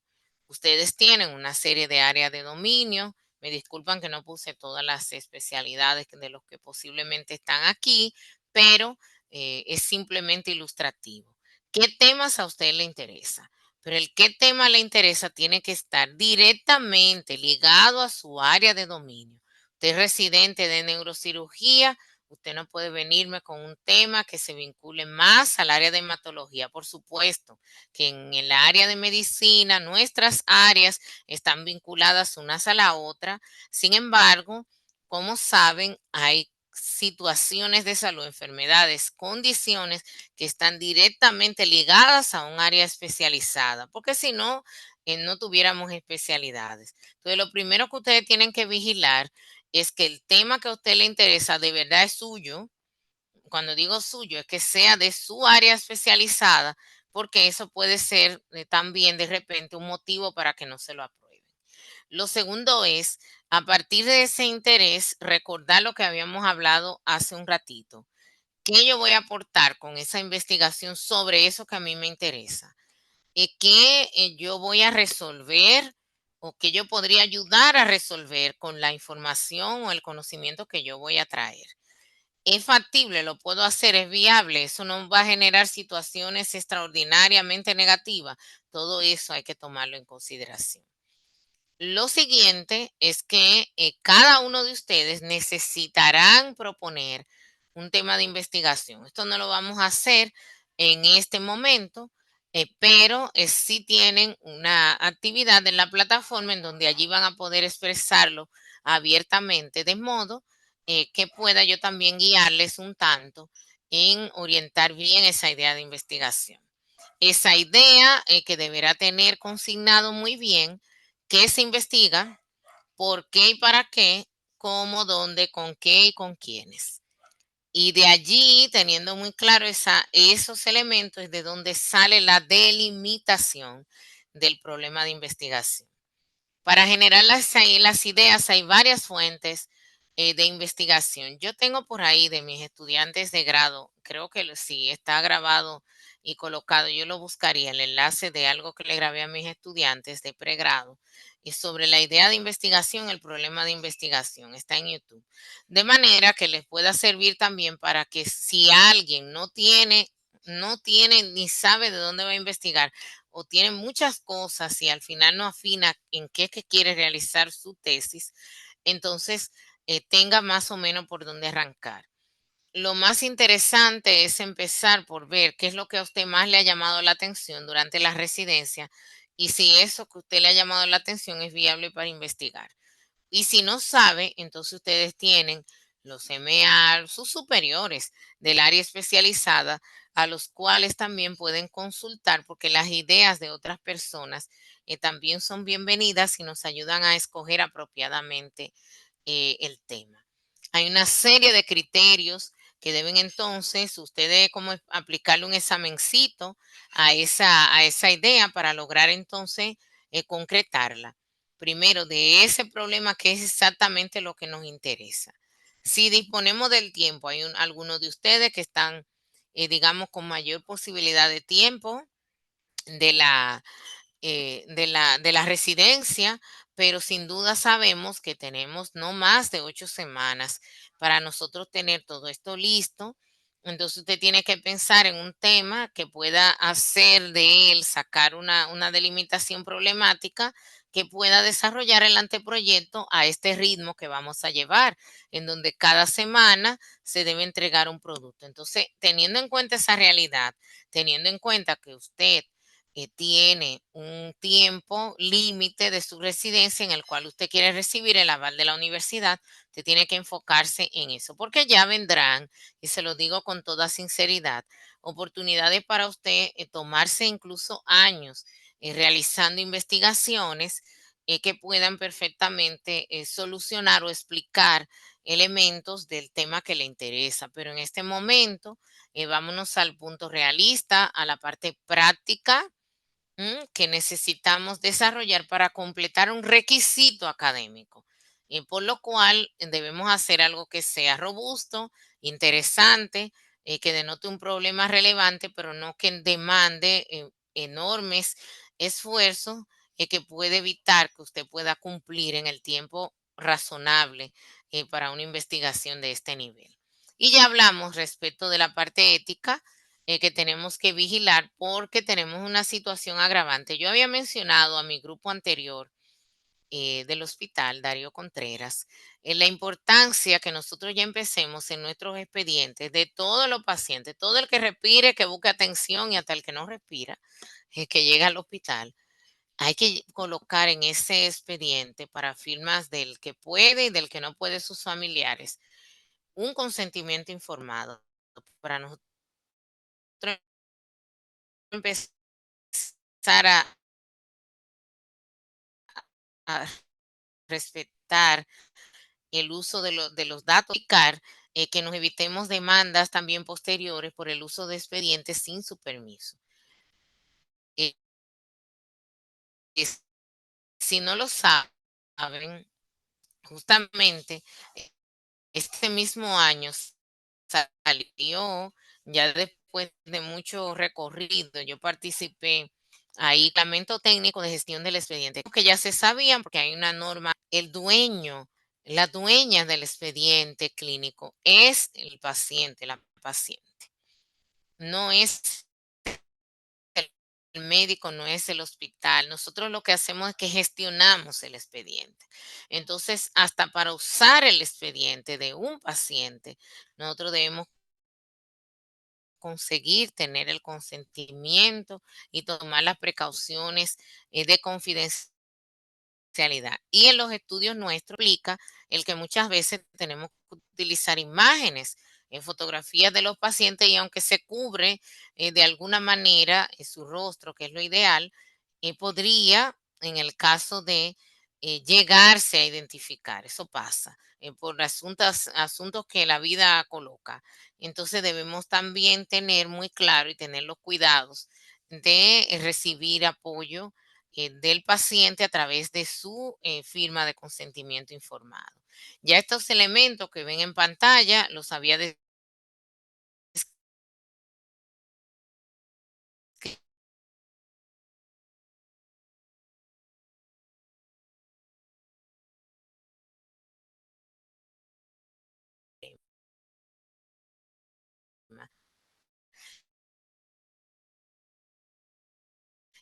Ustedes tienen una serie de áreas de dominio. Me disculpan que no puse todas las especialidades de los que posiblemente están aquí, pero es simplemente ilustrativo. ¿Qué temas a usted le interesa? Pero el qué tema le interesa tiene que estar directamente ligado a su área de dominio. Usted es residente de neurocirugía, usted no puede venirme con un tema que se vincule más al área de hematología. Por supuesto que en el área de medicina nuestras áreas están vinculadas unas a la otra. Sin embargo, como saben, hay situaciones de salud, enfermedades, condiciones que están directamente ligadas a un área especializada, porque si no, no tuviéramos especialidades. Entonces, lo primero que ustedes tienen que vigilar es que el tema que a usted le interesa de verdad es suyo. Cuando digo suyo, es que sea de su área especializada, porque eso puede ser también de repente un motivo para que no se lo aprueben. Lo segundo es, a partir de ese interés, recordar lo que habíamos hablado hace un ratito. ¿Qué yo voy a aportar con esa investigación sobre eso que a mí me interesa? ¿Qué yo voy a resolver o qué yo podría ayudar a resolver con la información o el conocimiento que yo voy a traer? ¿Es factible? ¿Lo puedo hacer? ¿Es viable? ¿Eso no va a generar situaciones extraordinariamente negativas? Todo eso hay que tomarlo en consideración. Lo siguiente es que cada uno de ustedes necesitarán proponer un tema de investigación. Esto no lo vamos a hacer en este momento, pero sí tienen una actividad en la plataforma en donde allí van a poder expresarlo abiertamente, de modo que pueda yo también guiarles un tanto en orientar bien esa idea de investigación. Esa idea que deberá tener consignado muy bien qué se investiga, por qué y para qué, cómo, dónde, con qué y con quiénes. Y de allí, teniendo muy claro esos elementos, es de donde sale la delimitación del problema de investigación. Para generar las ideas hay varias fuentes de investigación. Yo tengo por ahí de mis estudiantes de grado, creo que sí, está grabado y colocado, yo lo buscaría, el enlace de algo que le grabé a mis estudiantes de pregrado y sobre la idea de investigación, el problema de investigación, está en YouTube. De manera que les pueda servir también para que si alguien no tiene ni sabe de dónde va a investigar, o tiene muchas cosas y al final no afina en qué es que quiere realizar su tesis, entonces tenga más o menos por dónde arrancar. Lo más interesante es empezar por ver qué es lo que a usted más le ha llamado la atención durante la residencia y si eso que a usted le ha llamado la atención es viable para investigar. Y si no sabe, entonces ustedes tienen los MA, sus superiores del área especializada, a los cuales también pueden consultar porque las ideas de otras personas también son bienvenidas y nos ayudan a escoger apropiadamente el tema. Hay una serie de criterios que deben entonces ustedes como aplicarle un examencito a esa idea para lograr entonces concretarla. Primero, de ese problema que es exactamente lo que nos interesa. Si disponemos del tiempo, hay algunos de ustedes que están, digamos, con mayor posibilidad de tiempo de la residencia, pero sin duda sabemos que tenemos no más de 8 semanas para nosotros tener todo esto listo. Entonces usted tiene que pensar en un tema que pueda hacer de él, sacar una delimitación problemática que pueda desarrollar el anteproyecto a este ritmo que vamos a llevar, en donde cada semana se debe entregar un producto. Entonces, teniendo en cuenta esa realidad, teniendo en cuenta que usted tiene un tiempo límite de su residencia en el cual usted quiere recibir el aval de la universidad, usted tiene que enfocarse en eso, porque ya vendrán, y se lo digo con toda sinceridad, oportunidades para usted tomarse incluso años realizando investigaciones que puedan perfectamente solucionar o explicar elementos del tema que le interesa. Pero en este momento, vámonos al punto realista, a la parte práctica que necesitamos desarrollar para completar un requisito académico, por lo cual debemos hacer algo que sea robusto, interesante, que denote un problema relevante, pero no que demande enormes esfuerzos que puede evitar que usted pueda cumplir en el tiempo razonable para una investigación de este nivel. Y ya hablamos respecto de la parte ética que tenemos que vigilar porque tenemos una situación agravante. Yo había mencionado a mi grupo anterior del hospital, Darío Contreras, la importancia que nosotros ya empecemos en nuestros expedientes de todos los pacientes, todo el que respire, que busque atención y hasta el que no respira, que llega al hospital. Hay que colocar en ese expediente para firmas del que puede y del que no puede sus familiares un consentimiento informado para nosotros empezar a respetar el uso de los datos, que nos evitemos demandas también posteriores por el uso de expedientes sin su permiso. Eh, es- si no lo saben, justamente este mismo año salió, ya después de mucho recorrido, yo participé ahí, reglamento técnico de gestión del expediente, que ya se sabían porque hay una norma, el dueño, la dueña del expediente clínico es el paciente, la paciente, no es el médico, no es el hospital. Nosotros lo que hacemos es que gestionamos el expediente. Entonces, hasta para usar el expediente de un paciente, nosotros debemos conseguir tener el consentimiento y tomar las precauciones de confidencialidad. Y en los estudios nuestros explica el que muchas veces tenemos que utilizar imágenes en fotografías de los pacientes y aunque se cubre de alguna manera su rostro, que es lo ideal, podría, en el caso de llegarse a identificar, eso pasa, por asuntos que la vida coloca. Entonces debemos también tener muy claro y tener los cuidados de recibir apoyo del paciente a través de su firma de consentimiento informado. Ya estos elementos que ven en pantalla los había descrito.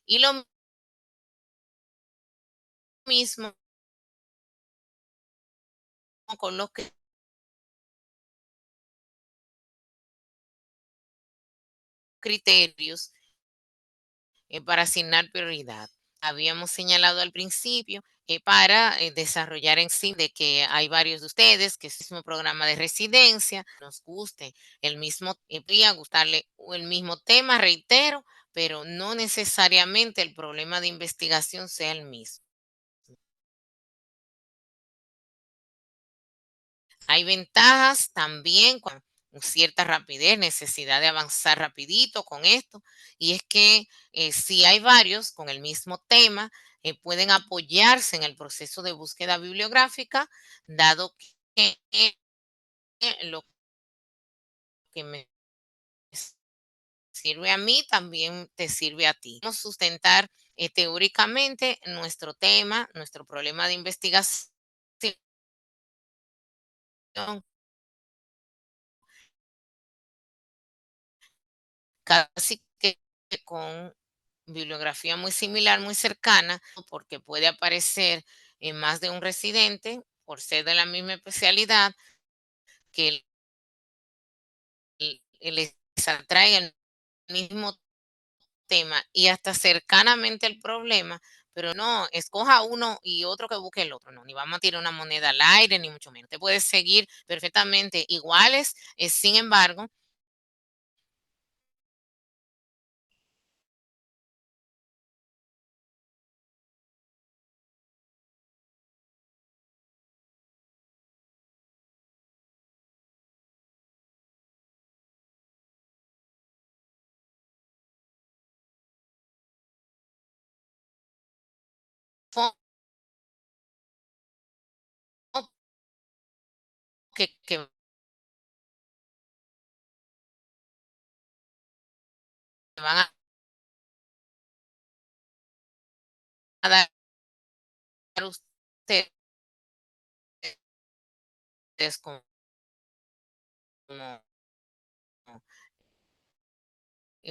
Y lo mismo con los criterios para asignar prioridad. habíamos señalado al principio, para desarrollar en sí de que hay varios de ustedes que es el mismo programa de residencia, nos guste el mismo, podría gustarle el mismo tema, reitero, pero no necesariamente el problema de investigación sea el mismo. Hay ventajas también con cierta rapidez, necesidad de avanzar rapidito con esto, y es que si hay varios con el mismo tema, pueden apoyarse en el proceso de búsqueda bibliográfica, dado que lo que me sirve a mí también te sirve a ti. Vamos a sustentar teóricamente nuestro tema, nuestro problema de investigación casi que con bibliografía muy similar, muy cercana, porque puede aparecer en más de un residente por ser de la misma especialidad que les atrae el mismo tema y hasta cercanamente el problema, pero no, escoja uno y otro que busque el otro, no, ni vamos a tirar una moneda al aire, ni mucho menos. Te puedes seguir perfectamente iguales, sin embargo, que van a dar ustedes como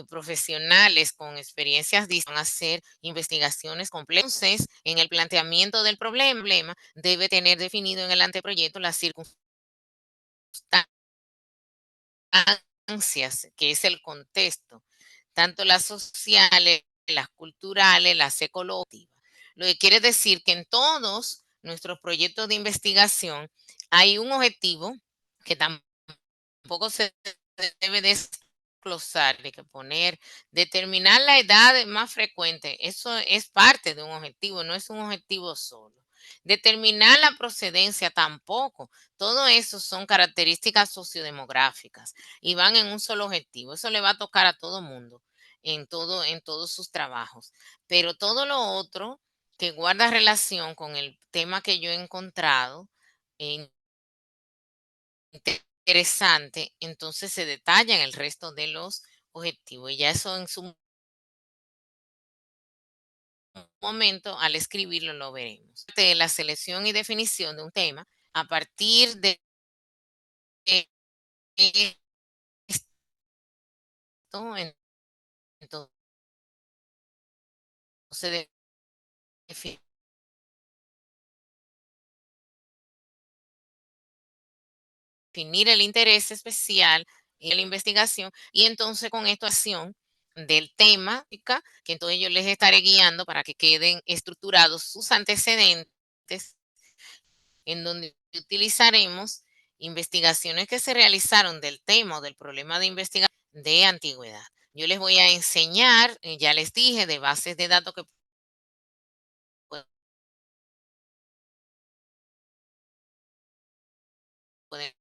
profesionales con experiencias van a hacer investigaciones complejas. Entonces, en el planteamiento del problema, debe tener definido en el anteproyecto las circunstancias, que es el contexto, tanto las sociales, las culturales, las ecológicas. Lo que quiere decir que en todos nuestros proyectos de investigación hay un objetivo que tampoco se debe desglosar, de que poner, determinar la edad más frecuente, eso es parte de un objetivo, no es un objetivo solo. Determinar la procedencia tampoco, todo eso son características sociodemográficas y van en un solo objetivo, eso le va a tocar a todo mundo en todos sus trabajos, pero todo lo otro que guarda relación con el tema que yo he encontrado, interesante, entonces se detallan el resto de los objetivos y ya eso en su momento al escribirlo lo veremos. De la selección y definición de un tema a partir de esto, entonces definir el interés especial en la investigación y entonces con esta acción del tema, que entonces yo les estaré guiando para que queden estructurados sus antecedentes, en donde utilizaremos investigaciones que se realizaron del tema o del problema de investigación de antigüedad. Yo les voy a enseñar, ya les dije, de bases de datos que pueden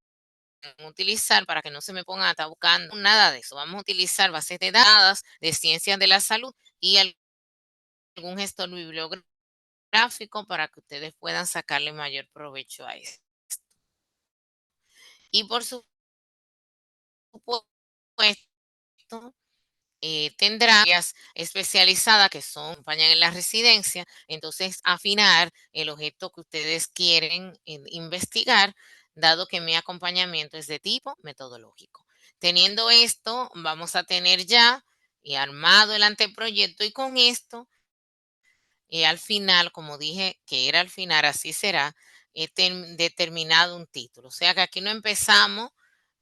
utilizar para que no se me pongan a estar buscando nada de eso. Vamos a utilizar bases de datos de ciencias de la salud y algún gestor bibliográfico para que ustedes puedan sacarle mayor provecho a esto. Y por supuesto, tendrá áreas especializadas que son acompañan en la residencia, entonces afinar el objeto que ustedes quieren investigar, dado que mi acompañamiento es de tipo metodológico. Teniendo esto, vamos a tener ya armado el anteproyecto y con esto al final, como dije que era al final, así será, determinado un título. O sea que aquí no empezamos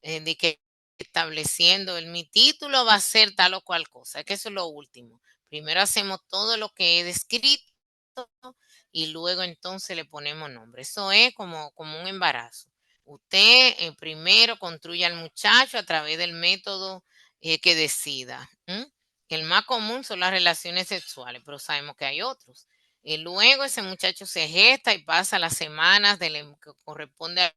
de que estableciendo mi título va a ser tal o cual cosa, es que eso es lo último. Primero hacemos todo lo que he descrito y luego entonces le ponemos nombre. Eso es como un embarazo. Usted primero construye al muchacho a través del método que decida. El más común son las relaciones sexuales, pero sabemos que hay otros. Y luego ese muchacho se gesta y pasa las semanas que corresponde al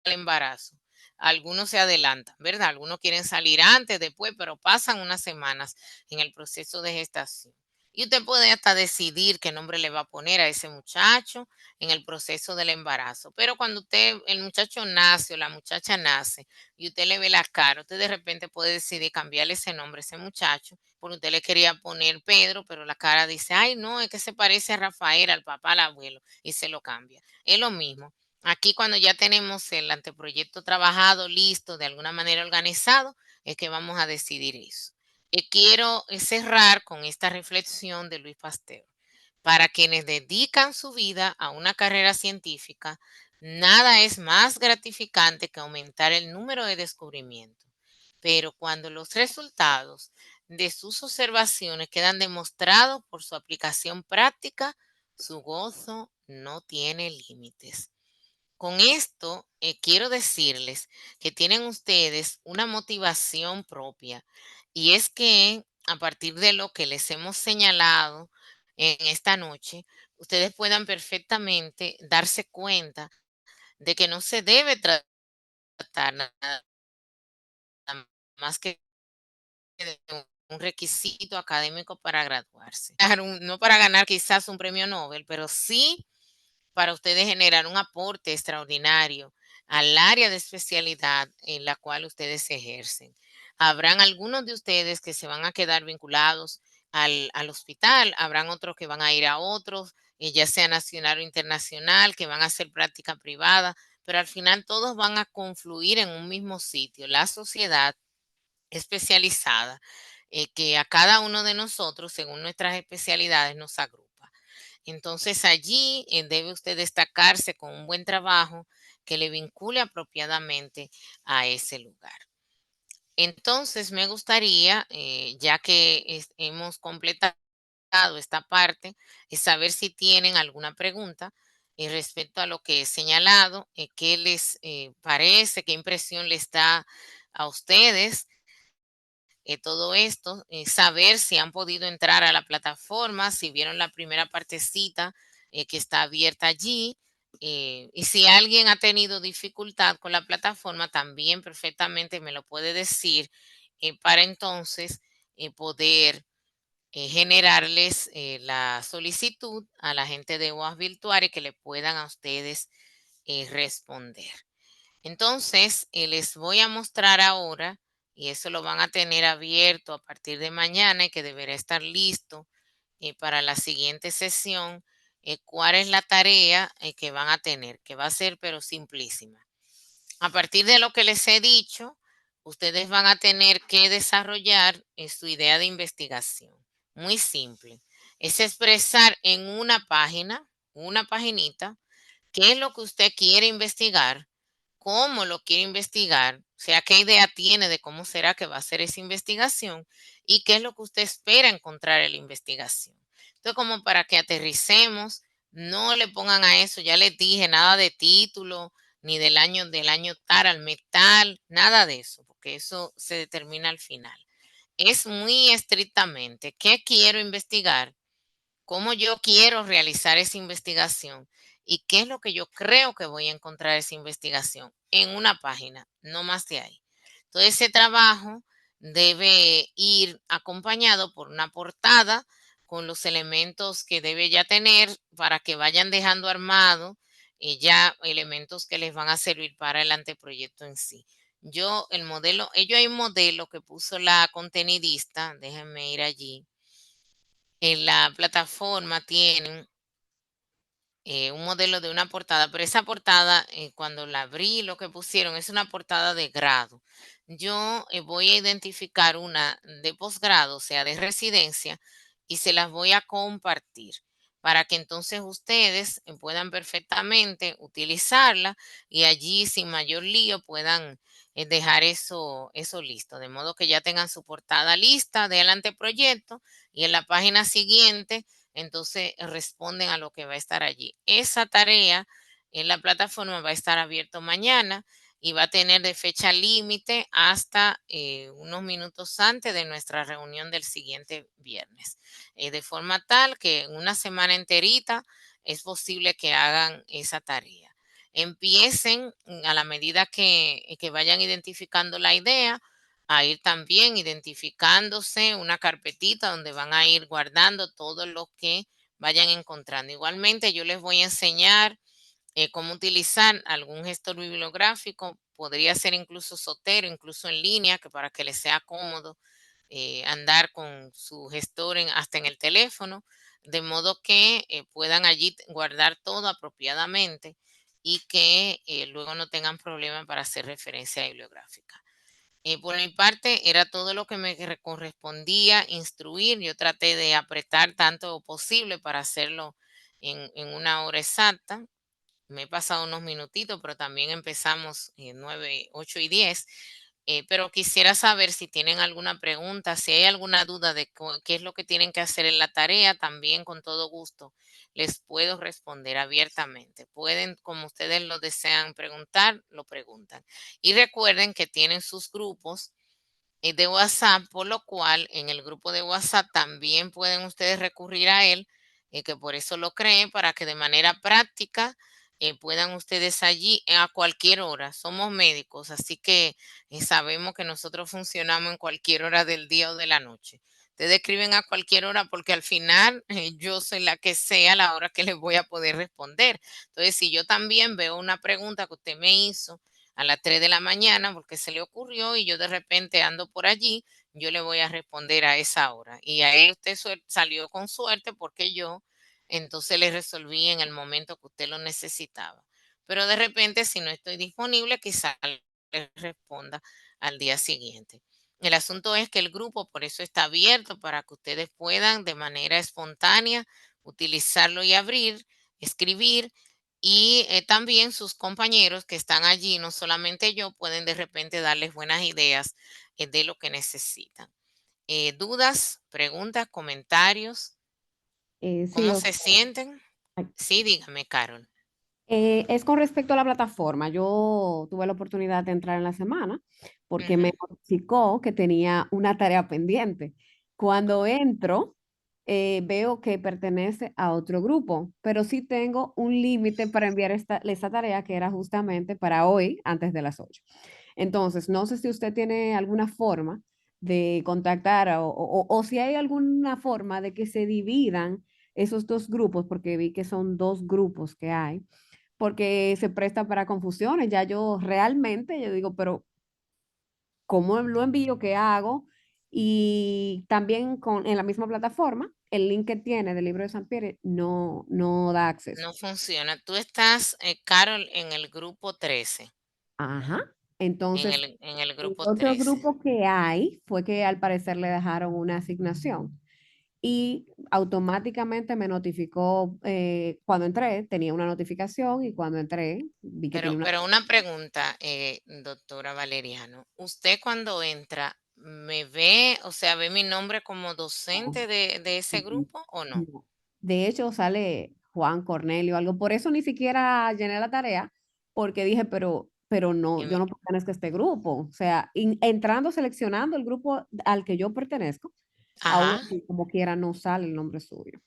embarazo. Algunos se adelantan, ¿verdad? Algunos quieren salir antes, después, pero pasan unas semanas en el proceso de gestación. Y usted puede hasta decidir qué nombre le va a poner a ese muchacho en el proceso del embarazo. Pero cuando el muchacho nace o la muchacha nace y usted le ve la cara, usted de repente puede decidir cambiarle ese nombre a ese muchacho, porque usted le quería poner Pedro, pero la cara dice, ay, no, es que se parece a Rafael, al papá, al abuelo, y se lo cambia. Es lo mismo. Aquí cuando ya tenemos el anteproyecto trabajado, listo, de alguna manera organizado, es que vamos a decidir eso. Quiero cerrar con esta reflexión de Luis Pasteur. Para quienes dedican su vida a una carrera científica, nada es más gratificante que aumentar el número de descubrimientos. Pero cuando los resultados de sus observaciones quedan demostrados por su aplicación práctica, su gozo no tiene límites. Con esto, quiero decirles que tienen ustedes una motivación propia y es que a partir de lo que les hemos señalado en esta noche, ustedes puedan perfectamente darse cuenta de que no se debe tratar nada más que de un requisito académico para graduarse. No para ganar quizás un premio Nobel, pero sí para ustedes generar un aporte extraordinario al área de especialidad en la cual ustedes ejercen. Habrán algunos de ustedes que se van a quedar vinculados al hospital, habrán otros que van a ir a otros, ya sea nacional o internacional, que van a hacer práctica privada, pero al final todos van a confluir en un mismo sitio, la sociedad especializada, que a cada uno de nosotros, según nuestras especialidades, nos agrupa. Entonces allí debe usted destacarse con un buen trabajo que le vincule apropiadamente a ese lugar. Entonces me gustaría, ya que hemos completado esta parte, saber si tienen alguna pregunta respecto a lo que he señalado, qué les parece, qué impresión les da a ustedes todo esto, saber si han podido entrar a la plataforma, si vieron la primera partecita que está abierta allí. Y si alguien ha tenido dificultad con la plataforma, también perfectamente me lo puede decir para entonces poder generarles la solicitud a la gente de UAS Virtual y que le puedan a ustedes responder. Entonces, les voy a mostrar ahora, y eso lo van a tener abierto a partir de mañana y que deberá estar listo para la siguiente sesión, cuál es la tarea que van a tener, que va a ser pero simplísima. A partir de lo que les he dicho, ustedes van a tener que desarrollar su idea de investigación. Muy simple. Es expresar en una paginita, qué es lo que usted quiere investigar, cómo lo quiere investigar, o sea, qué idea tiene de cómo será que va a ser esa investigación y qué es lo que usted espera encontrar en la investigación. Entonces, como para que aterricemos, no le pongan a eso, ya les dije, nada de título, ni del año tal al metal, nada de eso, porque eso se determina al final. Es muy estrictamente, ¿qué quiero investigar? ¿Cómo yo quiero realizar esa investigación? ¿Y qué es lo que yo creo que voy a encontrar esa investigación? En una página, no más de ahí. Todo ese trabajo debe ir acompañado por una portada con los elementos que debe ya tener para que vayan dejando armado ya elementos que les van a servir para el anteproyecto en sí. Ellos hay un modelo que puso la contenidista, déjenme ir allí. En la plataforma tienen un modelo de una portada, pero esa portada, cuando la abrí, lo que pusieron es una portada de grado. Yo voy a identificar una de posgrado, o sea, de residencia, y se las voy a compartir para que entonces ustedes puedan perfectamente utilizarla y allí sin mayor lío puedan dejar eso listo, de modo que ya tengan su portada lista del anteproyecto y en la página siguiente, entonces responden a lo que va a estar allí. Esa tarea en la plataforma va a estar abierto mañana y va a tener de fecha límite hasta unos minutos antes de nuestra reunión del siguiente viernes. De forma tal que en una semana enterita es posible que hagan esa tarea. Empiecen a la medida que vayan identificando la idea, a ir también identificándose una carpetita donde van a ir guardando todo lo que vayan encontrando. Igualmente, yo les voy a enseñar cómo utilizar algún gestor bibliográfico, podría ser incluso Sotero, incluso en línea, que para que les sea cómodo andar con su gestor hasta en el teléfono, de modo que puedan allí guardar todo apropiadamente y que luego no tengan problema para hacer referencia bibliográfica. Por mi parte, era todo lo que me correspondía instruir. Yo traté de apretar tanto posible para hacerlo en una hora exacta. Me he pasado unos minutitos, pero también empezamos 9, 8 y 10. Pero quisiera saber si tienen alguna pregunta, si hay alguna duda de qué es lo que tienen que hacer en la tarea, también con todo gusto les puedo responder abiertamente. Pueden, como ustedes lo desean preguntar, lo preguntan. Y recuerden que tienen sus grupos de WhatsApp, por lo cual en el grupo de WhatsApp también pueden ustedes recurrir a él, que por eso lo creen, para que de manera práctica puedan ustedes allí a cualquier hora. Somos médicos, así que sabemos que nosotros funcionamos en cualquier hora del día o de la noche. Ustedes escriben a cualquier hora porque al final yo soy la que sea la hora que les voy a poder responder. Entonces, si yo también veo una pregunta que usted me hizo, a las 3 de la mañana porque se le ocurrió y yo de repente ando por allí, yo le voy a responder a esa hora. Y ahí usted salió con suerte porque yo entonces le resolví en el momento que usted lo necesitaba. Pero de repente, si no estoy disponible, quizás le responda al día siguiente. El asunto es que el grupo por eso está abierto para que ustedes puedan de manera espontánea utilizarlo y abrir, escribir y también sus compañeros que están allí, no solamente yo, pueden de repente darles buenas ideas de lo que necesitan. ¿Dudas, preguntas, comentarios? Sí, ¿Cómo se doctora. sienten? Sí, dígame, Carol. Es con respecto a la plataforma. Yo tuve la oportunidad de entrar en la semana porque Ujú. me notificó que tenía una tarea pendiente. Cuando entro, veo que pertenece a otro grupo, pero sí tengo un límite para enviar esta tarea que era justamente para hoy, antes de las 8. Entonces, no sé si usted tiene alguna forma de contactar o si hay alguna forma de que se dividan esos dos grupos, porque vi que son dos grupos que hay porque se presta para confusiones. Ya yo realmente, yo digo, pero ¿cómo lo envío? ¿Qué hago? Y también en la misma plataforma, el link que tiene del libro de San Pierre no da acceso. No funciona. Tú estás, Carol, en el grupo 13. Ajá. En Entonces, el el grupo otro 13. grupo que hay fue que al parecer le dejaron una asignación y automáticamente me notificó, cuando entré, tenía una notificación y cuando entré vi que tenía una... Pero una pregunta, doctora Valeriano. ¿Usted cuando entra me ve, o sea, ve mi nombre como docente de ese Mm, grupo o no? no. De hecho, sale Juan Cornelio, algo. Por eso ni siquiera llené la tarea, porque dije, pero no, yo Em, no pertenezco a este grupo. O sea, entrando, seleccionando el grupo al que yo pertenezco, aún Ajá. así, como quiera, no sale el nombre suyo.